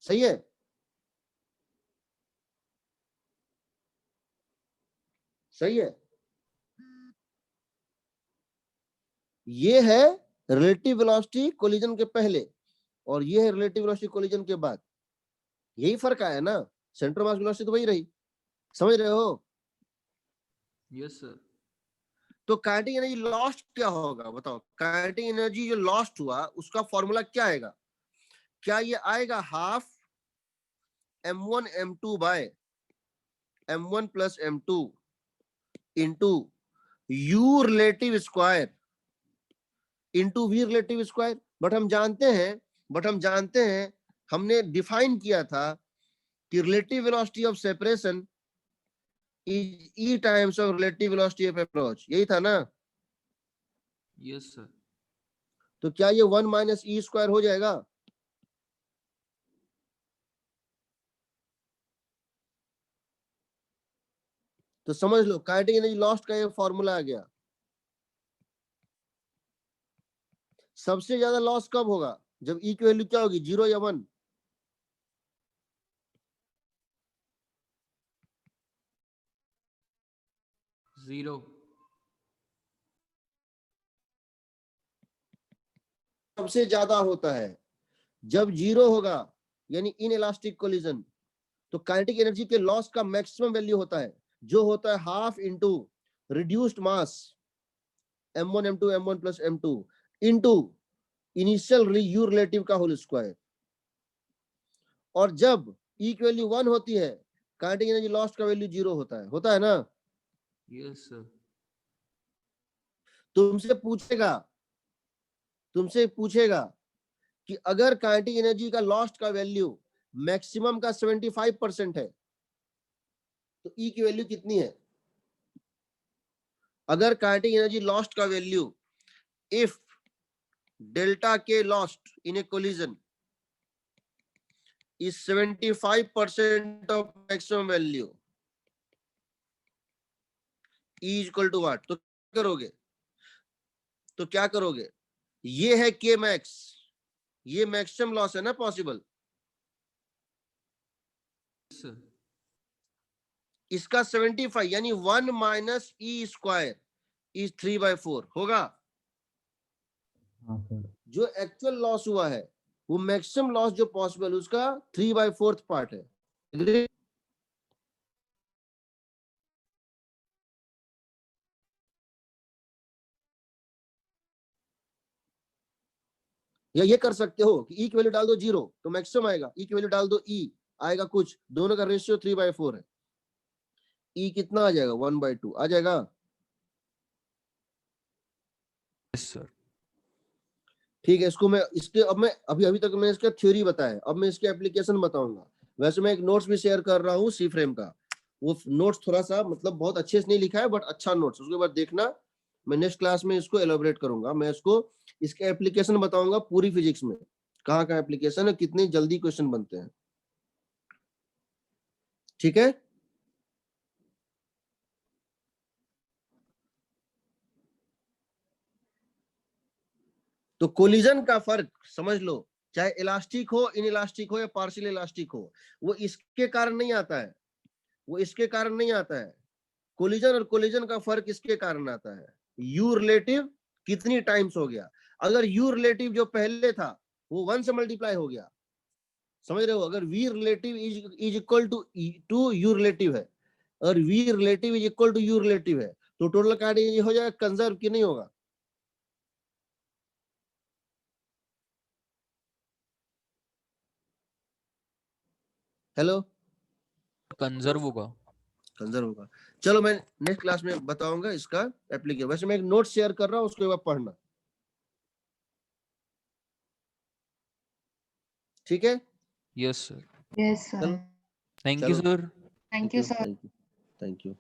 सही है। सही है, ये है रिलेटिव वेलोसिटी कोलिजन के पहले और ये है रिलेटिव वेलोसिटी कोलिजन के बाद, यही फर्क आया ना, सेंटर मास वेलोसिटी तो वही रही, समझ रहे हो। Yes sir. तो काइनेटिक एनर्जी लॉस्ट क्या होगा बताओ, काइनेटिक एनर्जी जो लॉस्ट हुआ उसका फॉर्मूला क्या आएगा, क्या ये आएगा half m1 m2 by m1 plus m2 into u relative square into v relative square. But हम जानते हैं हमने डिफाइन किया था कि relative velocity of separation is e times of relative velocity of approach, यही था ना। Yes sir. तो क्या ये 1 माइनस ई स्क्वायर हो जाएगा, तो समझ लो काइनेटिक एनर्जी लॉस्ट का ये फॉर्मूला आ गया। सबसे ज्यादा लॉस कब होगा, जब ई की वैल्यू क्या होगी, 0 या 1, जीरो। सबसे ज्यादा होता है जब 0 होगा, यानी इन इलास्टिक कोलिजन, तो काइनेटिक एनर्जी के लॉस का मैक्सिमम वैल्यू होता है जो होता है half into reduced mass m1 m2 m1 plus m2 into initial you relative का होल स्क्वायर। और जब ई की वैल्यू 1 होती है काइनेटिक एनर्जी लॉस का वैल्यू 0 होता है ना। Yes sir. तुमसे पूछेगा कि अगर काइनेटिक एनर्जी का लॉस्ट का वैल्यू मैक्सिमम का 75% है तो ई की वैल्यू कितनी है। अगर काइनेटिक एनर्जी लॉस्ट का वैल्यू, इफ डेल्टा के lost in A collision is 75% of maximum value, E is equal to what, तो क्या करोगे, ये है K max, ये मैक्सिमम लॉस है ना पॉसिबल, सर। इसका 75 यानी 1 माइनस ई स्क्वायर इज 3/4 होगा। हाँ सर। जो एक्चुअल लॉस हुआ है वो मैक्सिमम लॉस जो पॉसिबल उसका 3/4 पार्ट है। Agree? या ये कर सकते हो कि ई की वैल्यू डाल दो 0 तो मैक्सिमम आएगा, ई की वैल्यू डाल दो ई आएगा कुछ, दोनों का रेशियो 3/4 है, ई कितना आ जाएगा 1/2 आ जाएगा। Yes sir. ठीक है, इसको मैं इसके अब मैं अभी तक मैं इसका थ्योरी बताया, अब मैं इसके एप्लीकेशन बताऊंगा। वैसे मैं एक नोट्स भी शेयर कर रहा हूँ सी फ्रेम का, वो नोट्स थोड़ा सा मतलब बहुत अच्छे से नहीं लिखा है बट अच्छा नोट्स, उसके बाद देखना मैं नेक्स्ट क्लास में इसको एलोबरेट करूंगा, मैं इसको इसके एप्लीकेशन बताऊंगा पूरी फिजिक्स में कहाँ कहाँ एप्लीकेशन है, कितने जल्दी क्वेश्चन बनते हैं। ठीक है, तो कोलिजन का फर्क समझ लो, चाहे इलास्टिक हो इन इलास्टिक हो या पार्शियल इलास्टिक हो, वो इसके कारण नहीं आता है, वो इसके कारण नहीं आता है। कोलिजन और कोलिजन का फर्क इसके कारण आता है, यू रिलेटिव कितनी टाइम्स हो गया। अगर यू रिलेटिव जो पहले था वो 1 से मल्टीप्लाई हो गया, समझ रहे हो, अगर v relative is equal to u relative है और v relative is equal to u relative है तो टोटल काइनेटिक ये हो जाएगा कंजर्व कि नहीं होगा। हेलो, कंजर्व होगा। कंजर्व होगा। चलो मैं नेक्स्ट क्लास में बताऊंगा इसका एप्लीकेशन, वैसे मैं एक नोट शेयर कर रहा हूं उसके बाद पढ़ना, ठीक है। Yes sir. Yes, sir. चलो Thank थैंक यू चलो sir. you, sir. Thank you.